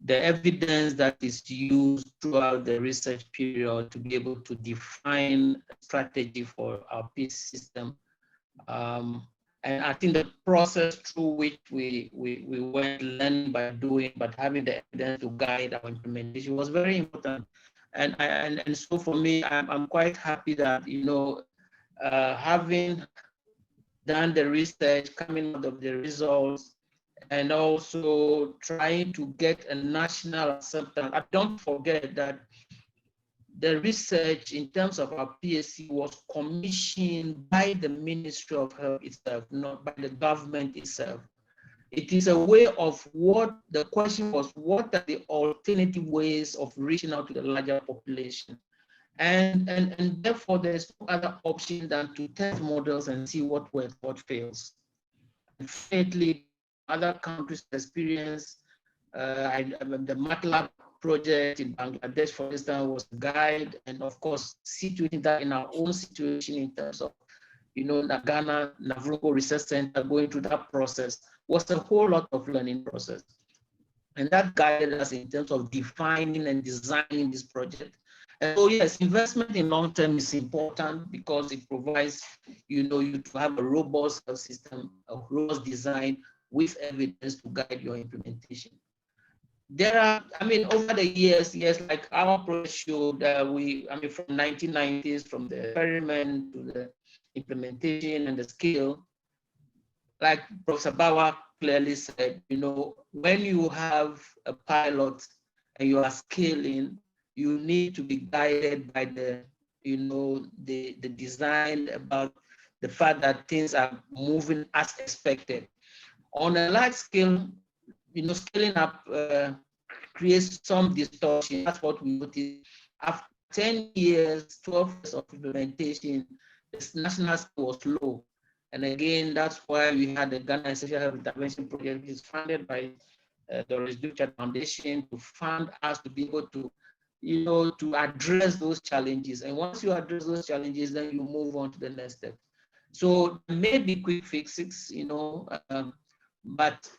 the evidence that is used throughout the research period to be able to define a strategy for our peace system. And I think the process through which we went learning by doing, but having the evidence to guide our implementation was very important. And so for me, I'm quite happy that, having done the research, coming out of the results, and also trying to get a national acceptance. And don't forget that the research in terms of our PSC was commissioned by the Ministry of Health itself, not by the government itself. It is a way of what the question was, what are the alternative ways of reaching out to the larger population? And therefore, there's no other option than to test models and see what works, what fails. Unfortunately, other countries' experience, the MATLAB project in Bangladesh, for instance, was a guide, and of course, situating that in our own situation in terms of, Ghana, Navranga Research Center going through that process was a whole lot of learning process. And that guided us in terms of defining and designing this project. And so yes, investment in long term is important because it provides, you to have a robust health system, a robust design with evidence to guide your implementation. There are, over the years, yes, like our project showed, from 1990s, from the experiment to the implementation and the scale, like Professor Bawa clearly said, when you have a pilot and you are scaling, you need to be guided by the design, about the fact that things are moving as expected. On a large scale, scaling up creates some distortion. That's what we noticed. After 10 years, 12 years of implementation, the national scale was low. And again, that's why we had the Ghana Essential Health Intervention Project, which is funded by the Doris Duchat Foundation to fund us to be able to, to address those challenges. And once you address those challenges, then you move on to the next step. So there may be quick fixes, but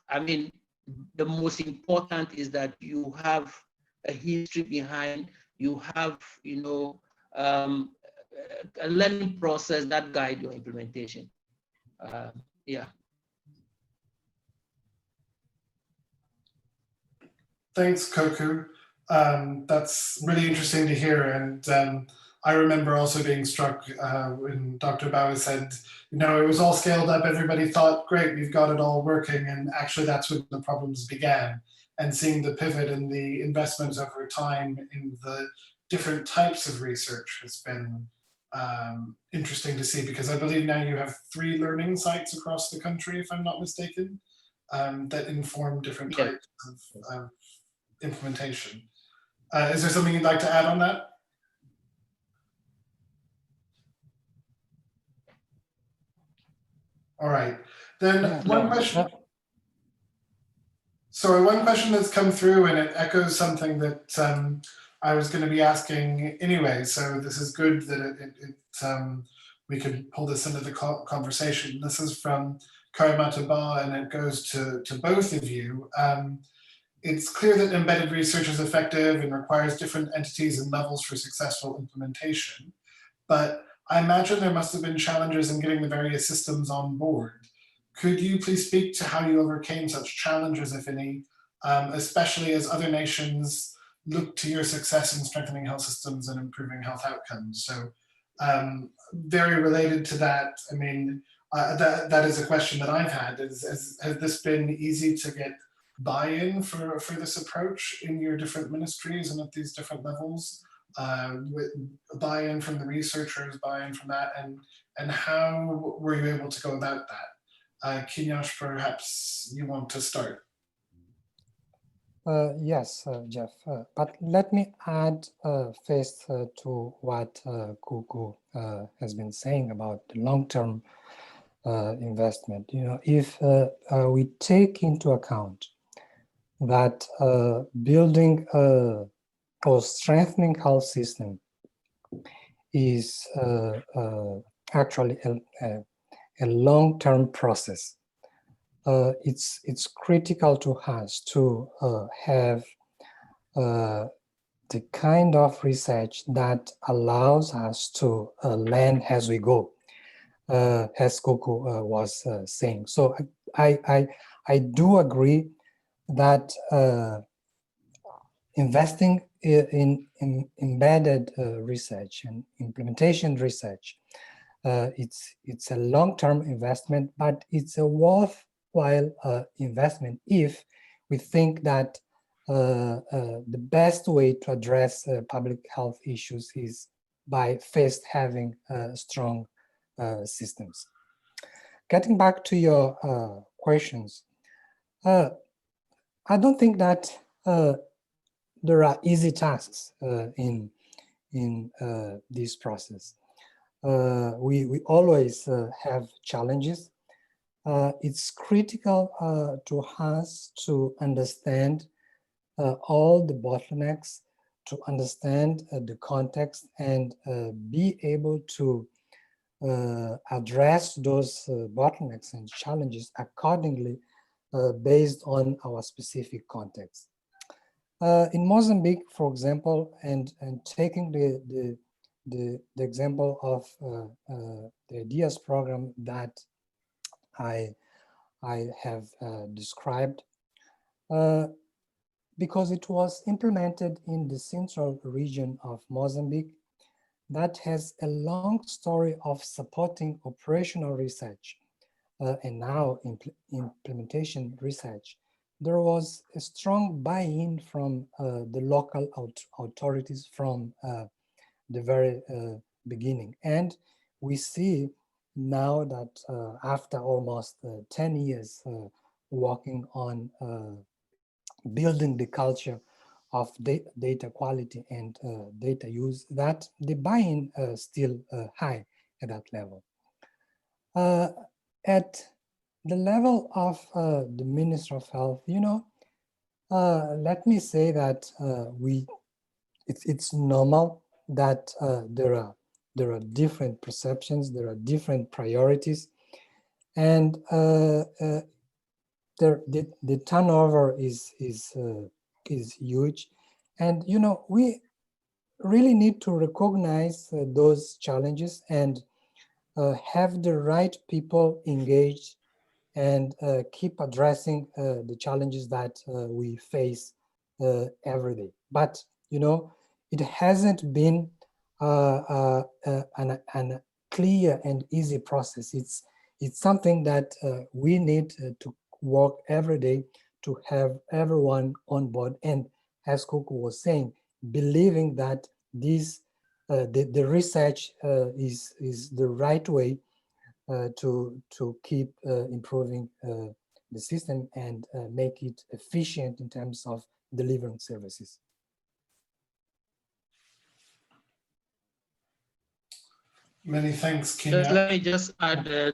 the most important is that you have a history behind, you have, a learning process that guide your implementation. Yeah. Thanks, Koku. That's really interesting to hear. And I remember also being struck when Dr. Bauer said, it was all scaled up. Everybody thought, great, we've got it all working. And actually that's when the problems began. And seeing the pivot and the investments over time in the different types of research has been interesting to see, because I believe now you have 3 learning sites across the country, if I'm not mistaken, that inform different types of implementation. Is there something you'd like to add on that? All right, then one question. Sorry, one question that's come through, and it echoes something that I was going to be asking anyway. So this is good that we can pull this into the conversation. This is from Karimata Ba, and it goes to both of you. It's clear that embedded research is effective and requires different entities and levels for successful implementation. But I imagine there must have been challenges in getting the various systems on board. Could you please speak to how you overcame such challenges, if any, especially as other nations look to your success in strengthening health systems and improving health outcomes? So very related to that, that is a question that I've had. Has this been easy to get buy-in for this approach in your different ministries and at these different levels? With buy-in from the researchers, buy-in from that, and how were you able to go about that? Kinesh, perhaps you want to start. Yes, Jeff, but let me add first to what Kuku has been saying about the long-term investment. If we take into account that building or strengthening health system is actually a long-term process. It's critical to us to have the kind of research that allows us to learn as we go, as Kuku was saying. So I do agree that investing in embedded research and implementation research, it's a long-term investment, but it's a worthwhile investment if we think that the best way to address public health issues is by first having strong systems. Getting back to your questions, I don't think that there are easy tasks in this process. We always have challenges. It's critical to us to understand all the bottlenecks, to understand the context, and be able to address those bottlenecks and challenges accordingly based on our specific context. In Mozambique, for example, and taking the example of the IDEAS program that I have described, because it was implemented in the central region of Mozambique, that has a long story of supporting operational research and now implementation research. There was a strong buy-in from the local authorities from the very beginning. And we see now that after almost 10 years working on building the culture of data quality and data use, that the buy-in still high at that level. At the level of the Minister of Health, let me say that it's normal that there are different perceptions, there are different priorities, and the turnover is huge, and we really need to recognize those challenges and have the right people engaged and keep addressing the challenges that we face every day. But it hasn't been a clear and easy process. It's something that we need to work every day to have everyone on board. And as Kuku was saying, believing that this the research is the right way to keep improving the system and make it efficient in terms of delivering services. Many thanks, Kenya. Let me just add a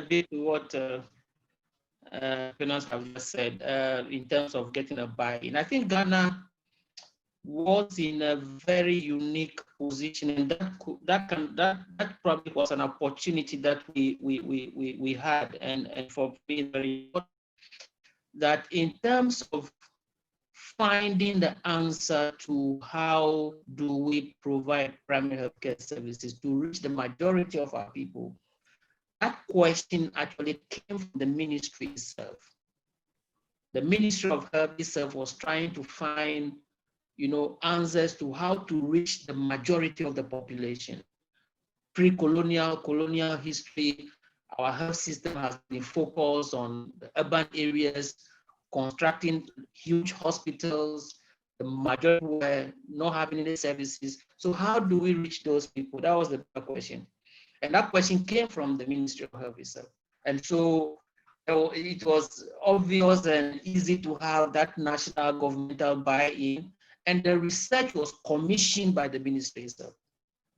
bit to what Finas have just said in terms of getting a buy-in. I think Ghana was in a very unique position, and that probably was an opportunity that we had, and for being very important, that in terms of finding the answer to how do we provide primary healthcare services to reach the majority of our people, that question actually came from the ministry itself. The Ministry of Health itself was trying to find answers to how to reach the majority of the population. Pre-colonial, colonial history, our health system has been focused on the urban areas, constructing huge hospitals. The majority were not having any services. So how do we reach those people? That was the question. And that question came from the Ministry of Health itself. And so it was obvious and easy to have that national governmental buy-in. And the research was commissioned by the ministry itself.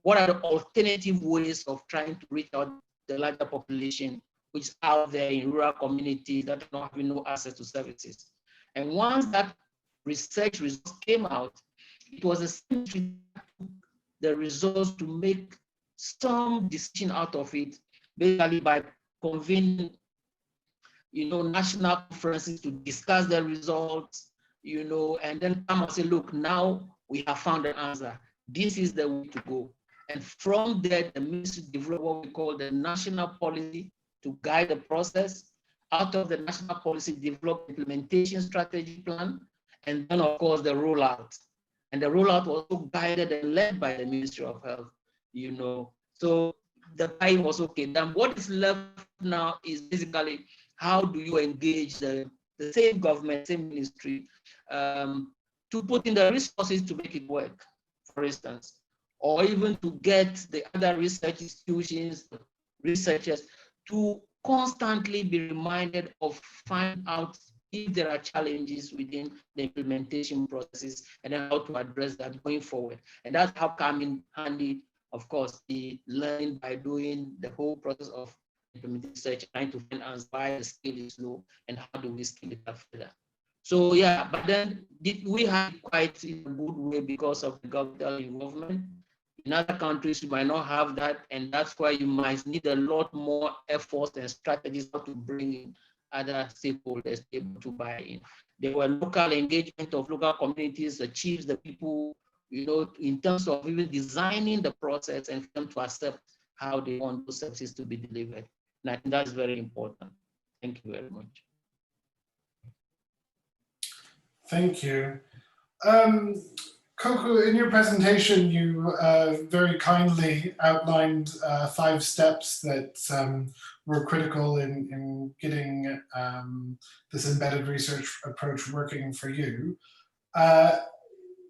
What are the alternative ways of trying to reach out the larger population, which is out there in rural communities that are not having no access to services? And once that research results came out, it was essentially the results to make some decision out of it, basically by convening, national conferences to discuss the results, and then come and say, look, now we have found the answer. This is the way to go. And from there, the ministry developed what we call the national policy to guide the process. Out of the national policy, develop implementation strategy plan, and then of course the rollout. And the rollout was also guided and led by the Ministry of Health, So the time was okay. Then what is left now is basically how do you engage the same government, same ministry, to put in the resources to make it work, for instance, or even to get the other research institutions, researchers, to constantly be reminded of find out if there are challenges within the implementation processes and then how to address that going forward. And that's how come in handy, of course, the learning by doing the whole process of implementing research, trying to find out why the scale is low and how do we scale it up further. So yeah, but then we had quite in a good way because of the governmental involvement. In other countries, you might not have that, and that's why you might need a lot more efforts and strategies how to bring in other stakeholders able to buy in. There were local engagement of local communities, the chiefs, the people, you know, in terms of even designing the process and for them to accept how they want those services to be delivered. And I think that's very important. Thank you very much. Thank you. Koku, in your presentation, you very kindly outlined 5 steps that were critical in getting this embedded research approach working for you.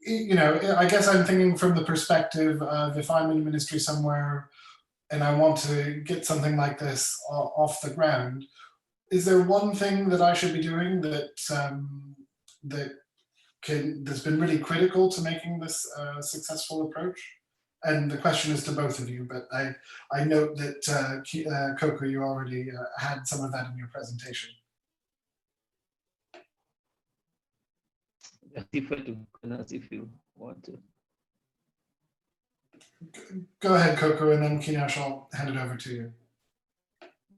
You know, I guess I'm thinking from the perspective of if I'm in a ministry somewhere and I want to get something like this off the ground, is there one thing that I should be doing that that's been really critical to making this successful approach? And the question is to both of you, but I note that Koku, you already had some of that in your presentation. If you want to. Go ahead, Koku, and then Kinesh, I'll hand it over to you.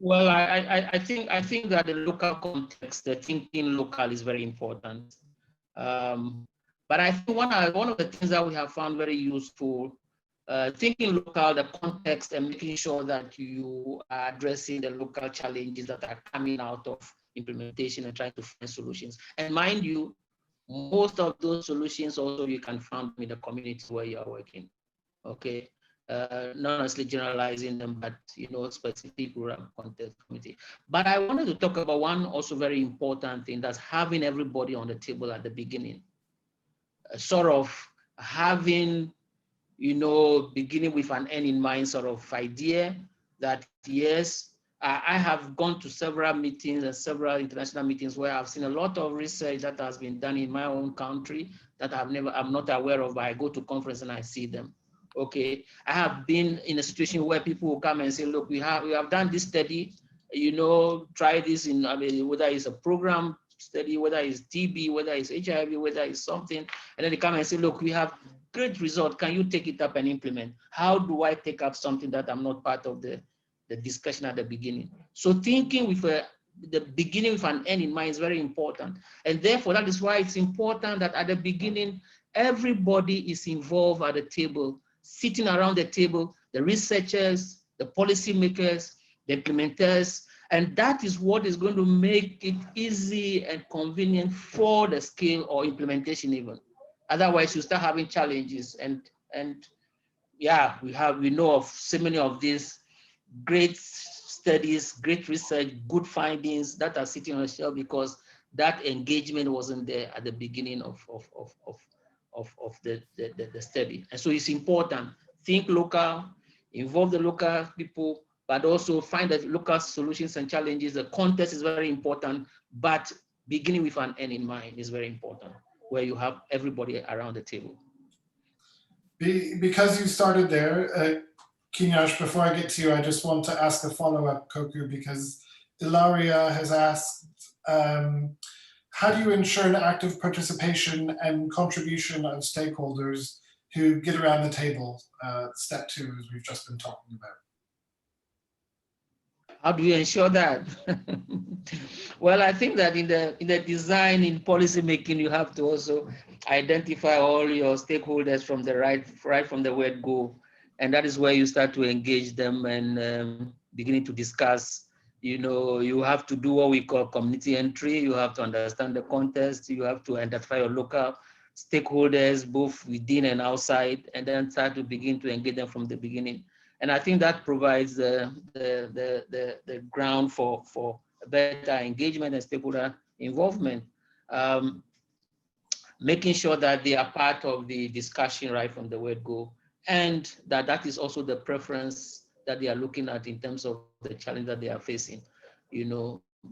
Well, I think that the local context, the thinking local is very important. But I think one of the things that we have found very useful, thinking local, the context, and making sure that you are addressing the local challenges that are coming out of implementation and trying to find solutions. And mind you, most of those solutions also you can find in the community where you are working. Okay, not necessarily generalizing them, but you know, specific rural context community. But I wanted to talk about one also very important thing, that's having everybody on the table at the beginning. Sort of having, you know, beginning with an end in mind sort of idea that yes, I have gone to several meetings and several international meetings where I've seen a lot of research that has been done in my own country that I'm not aware of, but I go to conference and I see them. Okay, I have been in a situation where people will come and say, look, we have done this study, you know, try this in, I mean, whether it's a program study, whether it's TB, whether it's HIV, whether it's something, and then they come and say, look, we have great result, can you take it up and implement? How do I take up something that I'm not part of the discussion at the beginning? So thinking with the beginning with an end in mind is very important. And therefore, that is why it's important that at the beginning, everybody is involved at the table, sitting around the table, the researchers, the policymakers, the implementers, and that is what is going to make it easy and convenient for the scale or implementation even. Otherwise, you start having challenges, and yeah, we know of so many of these great studies, great research, good findings that are sitting on the shelf because that engagement wasn't there at the beginning of the study. And so it's important, think local, involve the local people, but also find the local solutions and challenges. The context is very important, but beginning with an end in mind is very important, where you have everybody around the table. Because you started there, Kinesh, before I get to you, I just want to ask a follow-up, Koku, because Ilaria has asked, how do you ensure an active participation and contribution of stakeholders who get around the table? Step 2, as we've just been talking about. How do you ensure that? Well, I think that in the design, in policy making, you have to also identify all your stakeholders from the right from the word go. And that is where you start to engage them and beginning to discuss. You know, you have to do what we call community entry. You have to understand the context. You have to identify your local stakeholders, both within and outside, and then start to begin to engage them from the beginning. And I think that provides the ground for better engagement and stakeholder involvement, making sure that they are part of the discussion right from the word go, and that is also the preference that they are looking at in terms of the challenge that they are facing,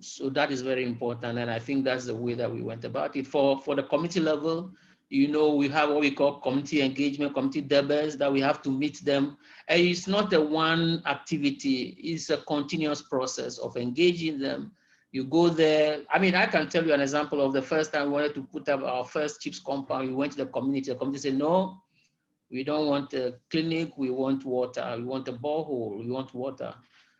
So that is very important, and I think that's the way that we went about it. For the community level, we have what we call community engagement, community debates, that we have to meet them. And it's not a one activity, it's a continuous process of engaging them. You go there. I mean, I can tell you an example of the first time we wanted to put up our first chips compound. We went to the community said, no, we don't want a clinic, we want water. We want a borehole, we want water.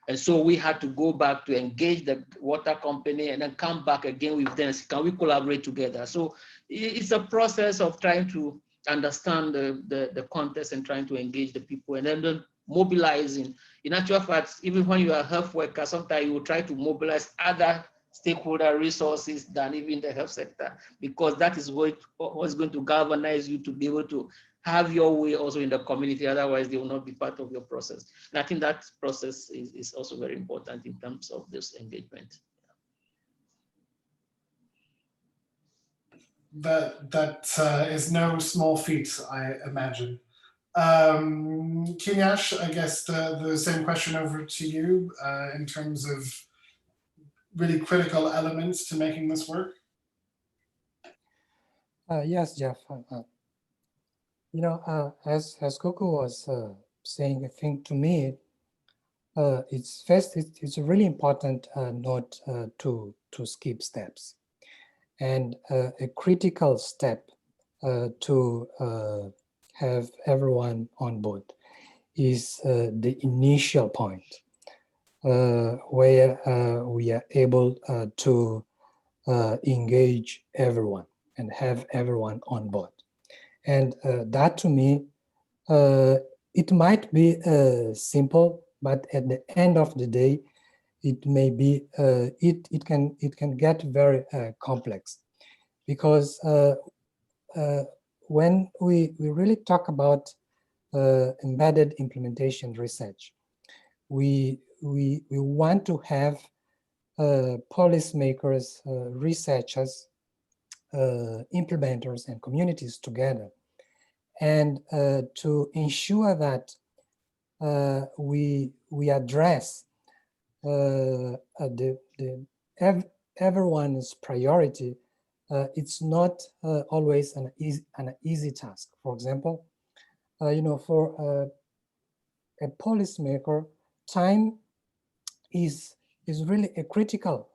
And so we had to go back to engage the water company and then come back again with them. Can we collaborate together? So it's a process of trying to understand the context and trying to engage the people, and then mobilizing. In actual fact, even when you are a health worker, sometimes you will try to mobilize other stakeholder resources than even the health sector, because that is what's going to galvanize you to be able to have your way also in the community. Otherwise, they will not be part of your process. And I think that process is also very important in terms of this engagement. That is no small feat, I imagine. Kinyash, I guess the same question over to you in terms of really critical elements to making this work. Yes, Jeff. As Coco was saying, I think to me, it's a really important not to skip steps, and a critical step to have everyone on board is the initial point where we are able to engage everyone and have everyone on board. And that to me, it might be simple, but at the end of the day, it may be it can get very complex, because when we really talk about embedded implementation research, we want to have policymakers, researchers, implementers, and communities together, and to ensure that we address everyone's priority. It's not always an easy task. For example, for a policymaker, time is really a critical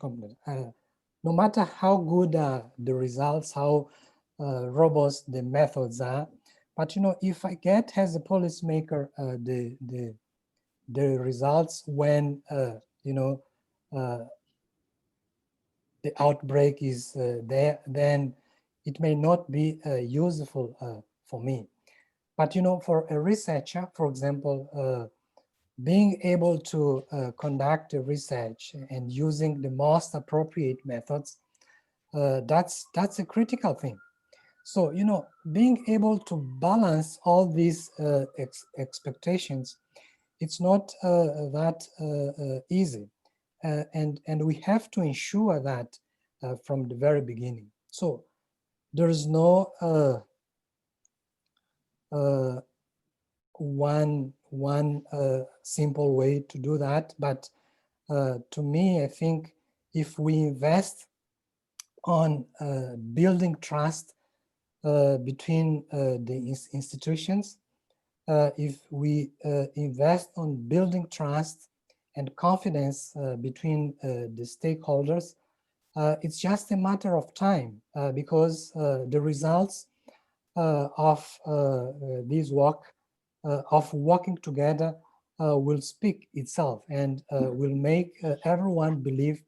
component. No matter how good the results, how robust the methods are, but if I get as a policymaker the results when the outbreak is there, then it may not be useful for me. But for a researcher, for example, being able to conduct a research and using the most appropriate methods, that's a critical thing. So, being able to balance all these expectations, it's not that easy. And we have to ensure that from the very beginning. So there is no one simple way to do that. But to me, I think if we invest on building trust between the institutions, if we invest on building trust and confidence between the stakeholders, it's just a matter of time, because the results of this work, of working together, will speak itself, and will make everyone believe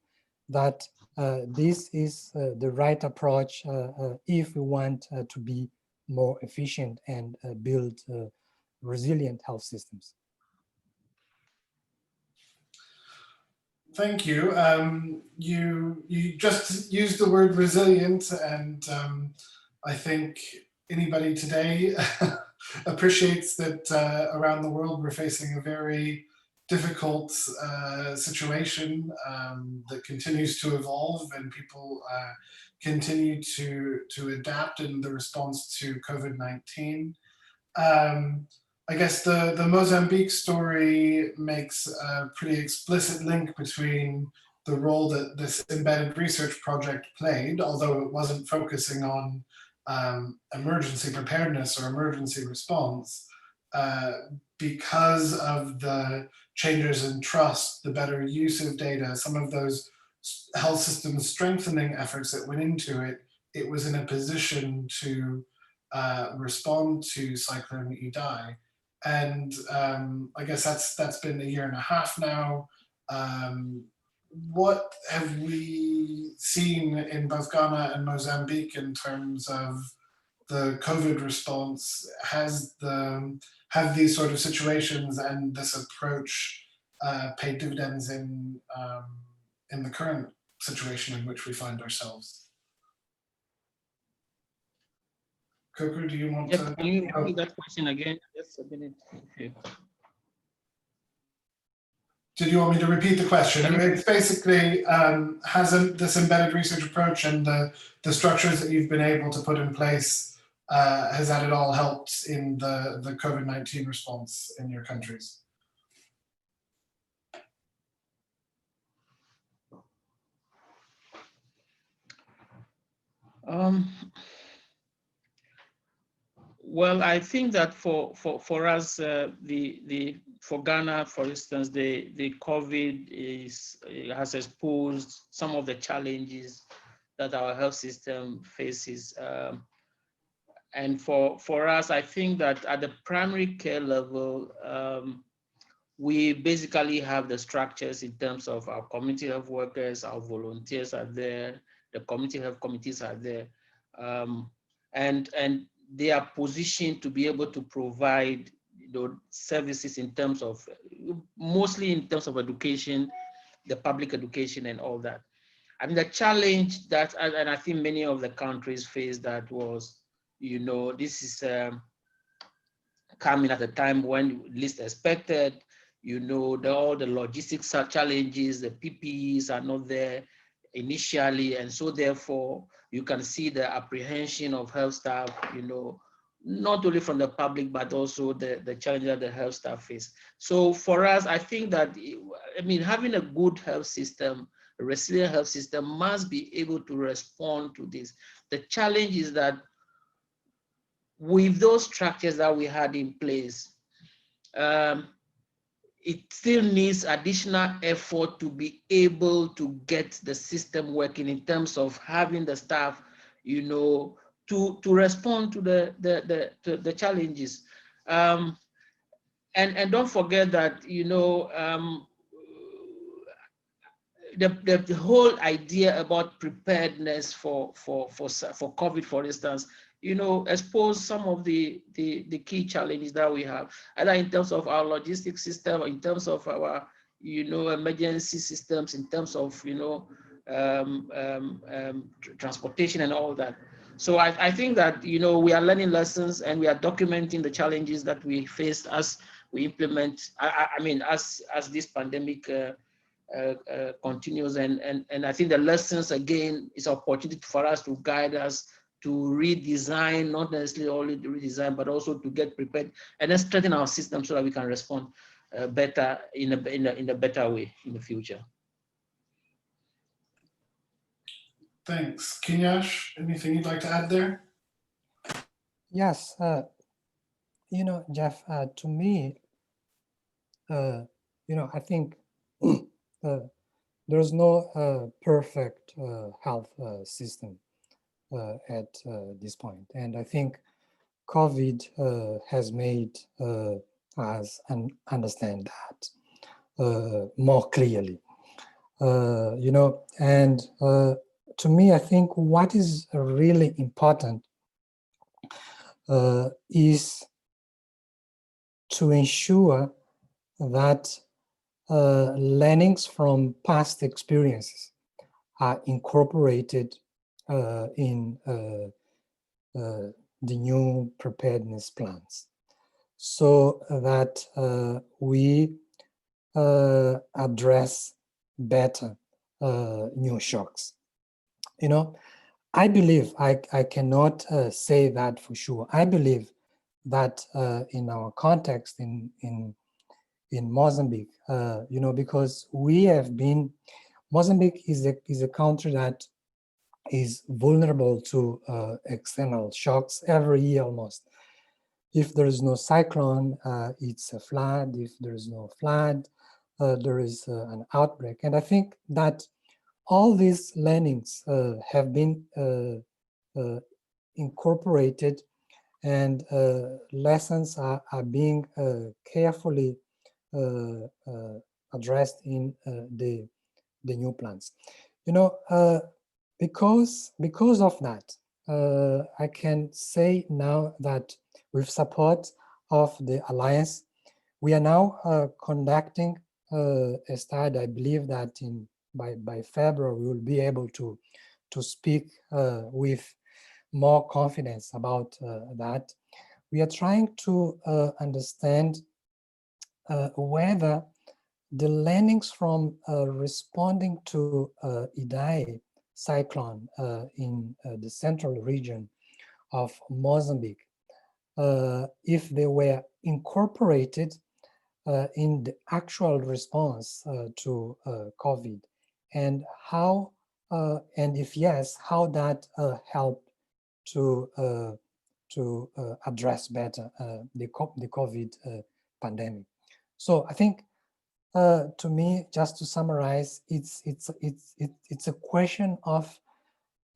that this is the right approach if we want to be more efficient and build resilient health systems. Thank you. You just used the word resilient, and I think anybody today appreciates that around the world we're facing a very difficult situation that continues to evolve, and people continue to adapt in the response to COVID-19. I guess the Mozambique story makes a pretty explicit link between the role that this embedded research project played, although it wasn't focusing on emergency preparedness or emergency response, because of the changes in trust, the better use of data, some of those health system strengthening efforts that went into it, it was in a position to respond to Cyclone Idai. And I guess that's been a year and a half now. What have we seen in both Ghana and Mozambique in terms of the COVID response? Have these sort of situations and this approach paid dividends in the current situation in which we find ourselves? Coco, do you want to? Can you repeat that question again? Just a minute. Okay. Did you want me to repeat the question? It's basically, hasn't this embedded research approach and the structures that you've been able to put in place, has that at all helped in the COVID-19 response in your countries? Well, I think that for us, for Ghana, for instance, the COVID has exposed some of the challenges that our health system faces. And for us, I think that at the primary care level, we basically have the structures in terms of our community health workers, our volunteers are there, the community health committees are there, and they are positioned to be able to provide services in terms of, mostly in terms of education, the public education and all that. I mean, the challenge that, and I think many of the countries faced that was, this is coming at a time when least expected, all the logistics challenges, the PPEs are not there initially, and so therefore you can see the apprehension of health staff, not only from the public, but also the challenge that the health staff face. So for us, I think that, having a good health system, a resilient health system must be able to respond to this. The challenge is that with those structures that we had in place, it still needs additional effort to be able to get the system working in terms of having the staff, to respond to the challenges. And don't forget that, the whole idea about preparedness for COVID, for instance, expose some of the key challenges that we have, either in terms of our logistics system, in terms of our, emergency systems, in terms of, transportation and all that. So I think that, we are learning lessons and we are documenting the challenges that we faced as we implement, as this pandemic continues. And I think the lessons, again, is an opportunity for us to guide us to redesign, not necessarily only to redesign, but also to get prepared and then strengthen our system so that we can respond better in a better way in the future. Thanks. Kinyash, anything you'd like to add there? Yes, Jeff, to me, I think there's no perfect health system at this point. And I think COVID has made us understand that more clearly. And to me, I think what is really important is to ensure that learnings from past experiences are incorporated in the new preparedness plans, so that we address better new shocks. You know, I believe, I cannot say that for sure. I believe that in our context in Mozambique, you know, because we have been, Mozambique is a country that is vulnerable to external shocks every year almost. If there is no cyclone, it's a flood. If there is no flood, there is an outbreak. And I think that all these learnings have been incorporated, and lessons are being carefully addressed in the new plans. You know, because of that, I can say now that with support of the Alliance, we are now conducting a study. I believe that by February we will be able to speak with more confidence about that. We are trying to understand whether the learnings from responding to Idai cyclone in the central region of Mozambique, if they were incorporated in the actual response to COVID, and how, and if yes, how that helped to address better the COVID pandemic. So I think, to me, just to summarize, it's a question of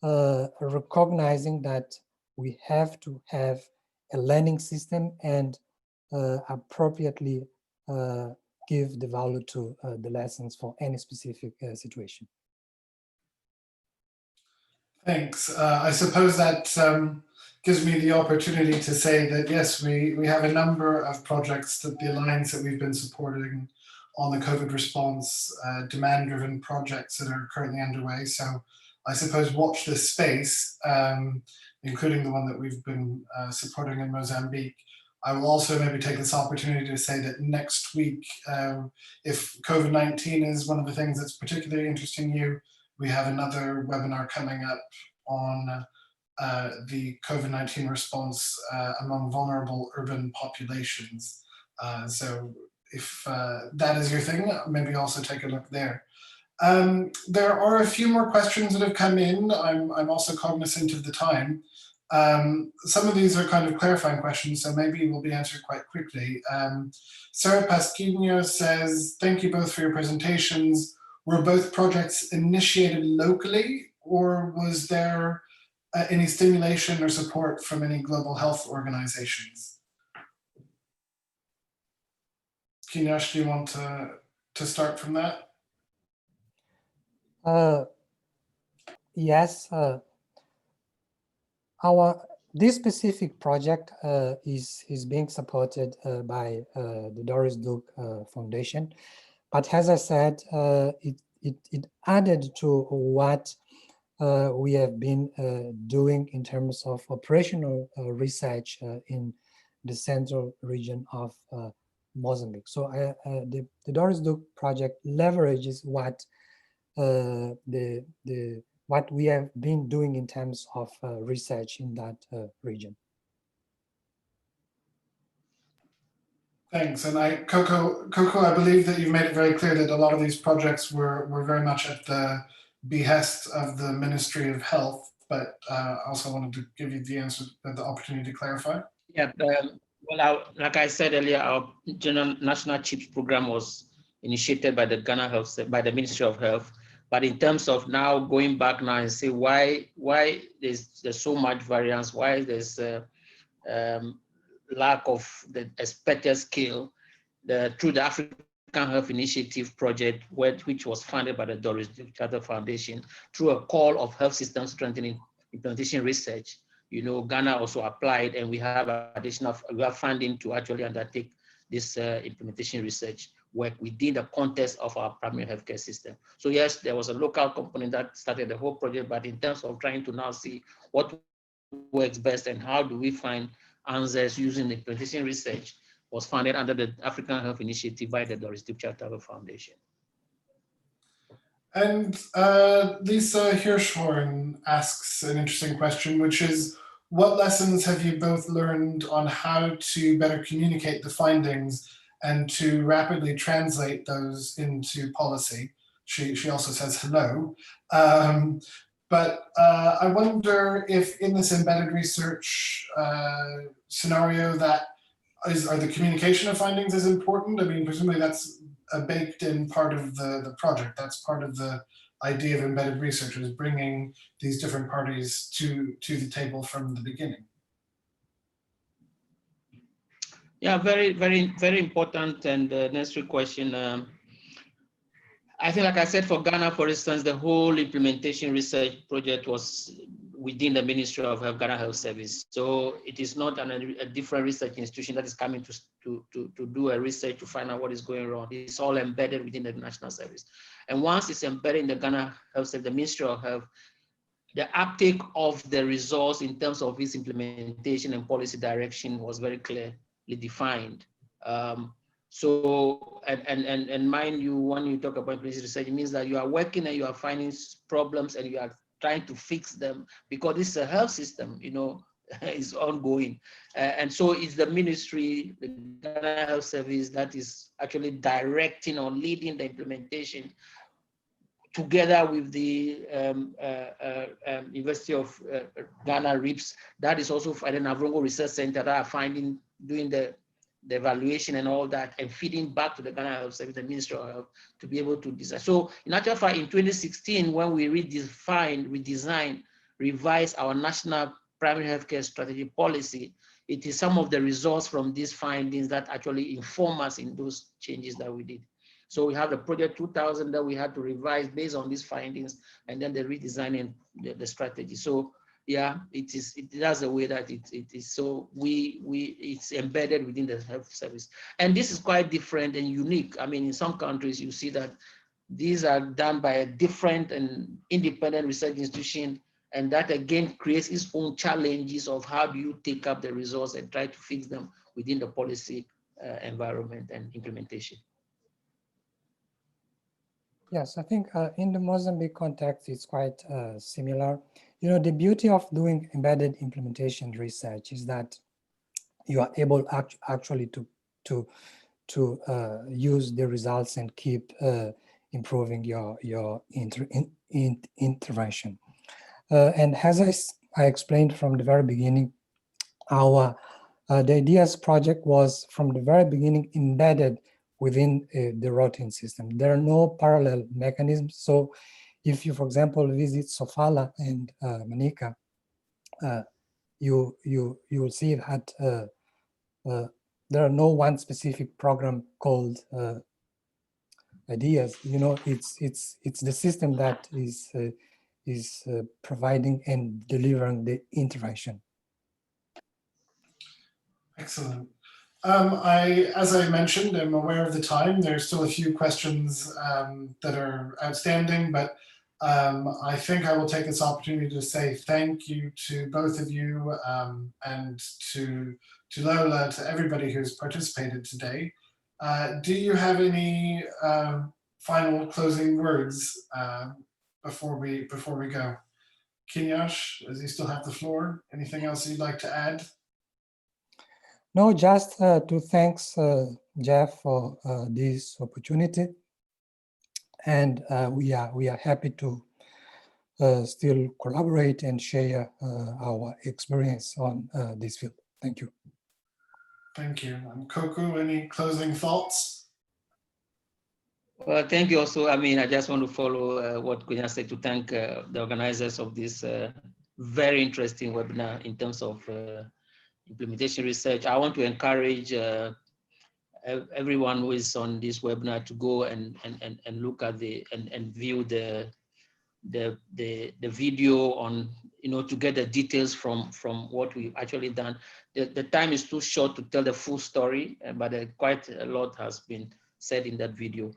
recognizing that we have to have a learning system and appropriately give the value to the lessons for any specific situation. Thanks. I suppose that gives me the opportunity to say that, yes, we have a number of projects that the Alliance that we've been supporting on the COVID response, demand-driven projects that are currently underway. So I suppose watch this space, including the one that we've been supporting in Mozambique. I will also maybe take this opportunity to say that next week, if COVID-19 is one of the things that's particularly interesting you, we have another webinar coming up on the COVID-19 response among vulnerable urban populations. So if that is your thing, maybe also take a look there. There are a few more questions that have come in. I'm also cognizant of the time. Some of these are kind of clarifying questions, so maybe will be answered quite quickly. Sarah Pasquino says, thank you both for your presentations. Were both projects initiated locally, or was there any stimulation or support from any global health organizations? Kinesh, do you want to start from that? Yes. This specific project is being supported by the Doris Duke Foundation. But as I said, it added to what we have been doing in terms of operational research in the central region of Mozambique. So the Doris Duke project leverages what what we have been doing in terms of research in that region. Thanks. And Coco, I believe that you've made it very clear that a lot of these projects were very much at the behest of the Ministry of Health, but also wanted to give you the answer, the opportunity to clarify. Yeah, well, like I said earlier, our General National CHIPS program was initiated by the Ghana Health, by the Ministry of Health. But in terms of now going back now and say why there's so much variance, why there's lack of the expected scale, through the African Health Initiative project, which was funded by the Doris Duke Charter Foundation, through a call of health system strengthening implementation research. You know, Ghana also applied, and we have funding to actually undertake this implementation research work within the context of our primary healthcare system. So yes, there was a local component that started the whole project, but in terms of trying to now see what works best and how do we find answers using the implementation research, was funded under the African Health Initiative by the Untitled Chapter Foundation. And Lisa Hirschhorn asks an interesting question, which is, what lessons have you both learned on how to better communicate the findings and to rapidly translate those into policy? She also says hello. But I wonder if in this embedded research scenario are the communication of findings is important? I mean, presumably that's a baked in part of the project. That's part of the idea of embedded research, is bringing these different parties to the table from the beginning. Yeah, very, very, very important and necessary question. I think, like I said, for Ghana, for instance, the whole implementation research project was within the Ministry of Health, Ghana Health Service. So it is not a different research institution that is coming to do a research to find out what is going wrong. It's all embedded within the National Service. And once it's embedded in the Ghana Health Service, the Ministry of Health, the uptake of the results in terms of its implementation and policy direction was very clearly defined. So, and mind you, when you talk about implementation research, it means that you are working and you are finding problems and you are trying to fix them, because this is a health system, you know, is ongoing. And so it's the ministry, the Ghana Health Service, that is actually directing or leading the implementation together with the University of Ghana RIPS. That is also for the Navranga Research Center that are doing the evaluation and all that, and feeding back to the Ghana Health Service, the Ministry of Health, to be able to design. So in actual fact, in 2016, when we redesigned, revised our national primary healthcare strategy policy, it is some of the results from these findings that actually inform us in those changes that we did. So we have the Project 2000 that we had to revise based on these findings, and then the redesigning the strategy. So yeah, that's the way that it is. So it's embedded within the health service. And this is quite different and unique. I mean, in some countries, you see that these are done by a different and independent research institution, and that again creates its own challenges of how do you take up the results and try to fix them within the policy environment and implementation. Yes, I think in the Mozambique context, it's quite similar. You know, the beauty of doing embedded implementation research is that you are able actually to use the results and keep improving your intervention. And as I explained from the very beginning, the IDEAS project was from the very beginning embedded within the routine system. There are no parallel mechanisms. So if you, for example, visit Sofala and Manica, you will see that there are no one specific program called IDEAS. You know, it's the system that is providing and delivering the intervention. Excellent. As I mentioned, I'm aware of the time. There's still a few questions that are outstanding, but I think I will take this opportunity to say thank you to both of you and to Lola, to everybody who's participated today. Do you have any final closing words before we go? Kinyash, as you still have the floor, anything else you'd like to add? No, just to thanks Jeff for this opportunity, and we are happy to still collaborate and share our experience on this field. Thank you. Thank you. And Koku, any closing thoughts? Well, thank you also. I mean, I just want to follow what Kunya said, to thank the organizers of this very interesting webinar in terms of implementation research. I want to encourage everyone who is on this webinar to go and look at and view the video on, you know, to get the details from what we've actually done. The time is too short to tell the full story, but quite a lot has been said in that video.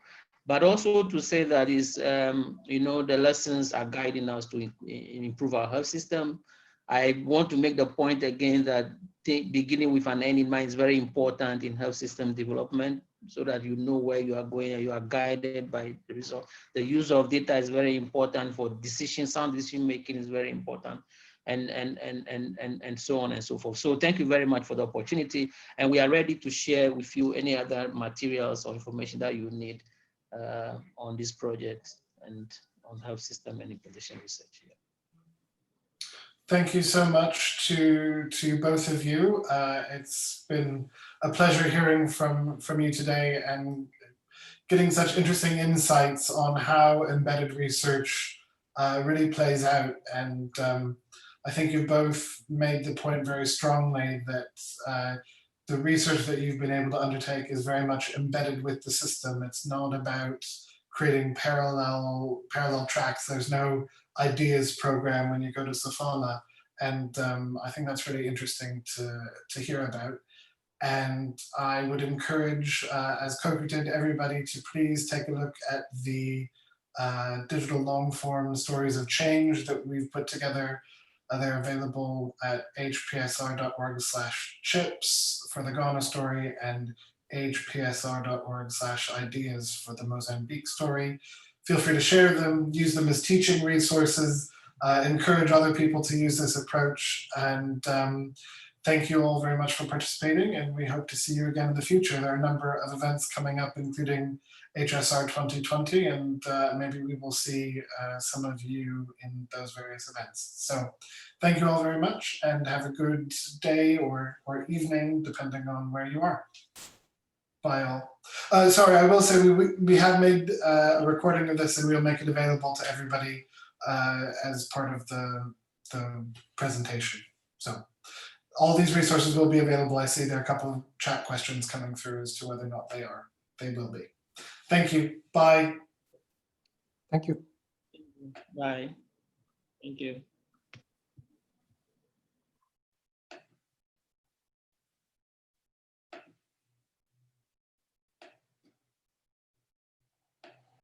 But also to say that is, you know, the lessons are guiding us to improve our health system. I want to make the point again that beginning with an end in mind is very important in health system development, so that you know where you are going and you are guided by the result. The use of data is very important for sound decision making is very important, and so on and so forth. So thank you very much for the opportunity, and we are ready to share with you any other materials or information that you need on this project and on health system manipulation research. Yeah. Thank you so much to both of you. It's been a pleasure hearing from you today and getting such interesting insights on how embedded research really plays out. And I think you both made the point very strongly that the research that you've been able to undertake is very much embedded with the system. It's not about creating parallel tracks. There's no ideas program when you go to Safana. And I think that's really interesting to hear about. And I would encourage, as Coker did, everybody to please take a look at the digital long form stories of change that we've put together. They're available at hpsr.org/chips for the Ghana story and hpsr.org/ideas for the Mozambique story. Feel free to share them, use them as teaching resources, encourage other people to use this approach. And thank you all very much for participating, and we hope to see you again in the future. There are a number of events coming up, including HSR 2020, and maybe we will see some of you in those various events. So thank you all very much, and have a good day or evening, depending on where you are. Bye all. Sorry, I will say we have made a recording of this, and we'll make it available to everybody as part of the presentation. So all these resources will be available. I see there are a couple of chat questions coming through as to whether or not they are. They will be. Thank you. Bye. Thank you. Bye. Thank you.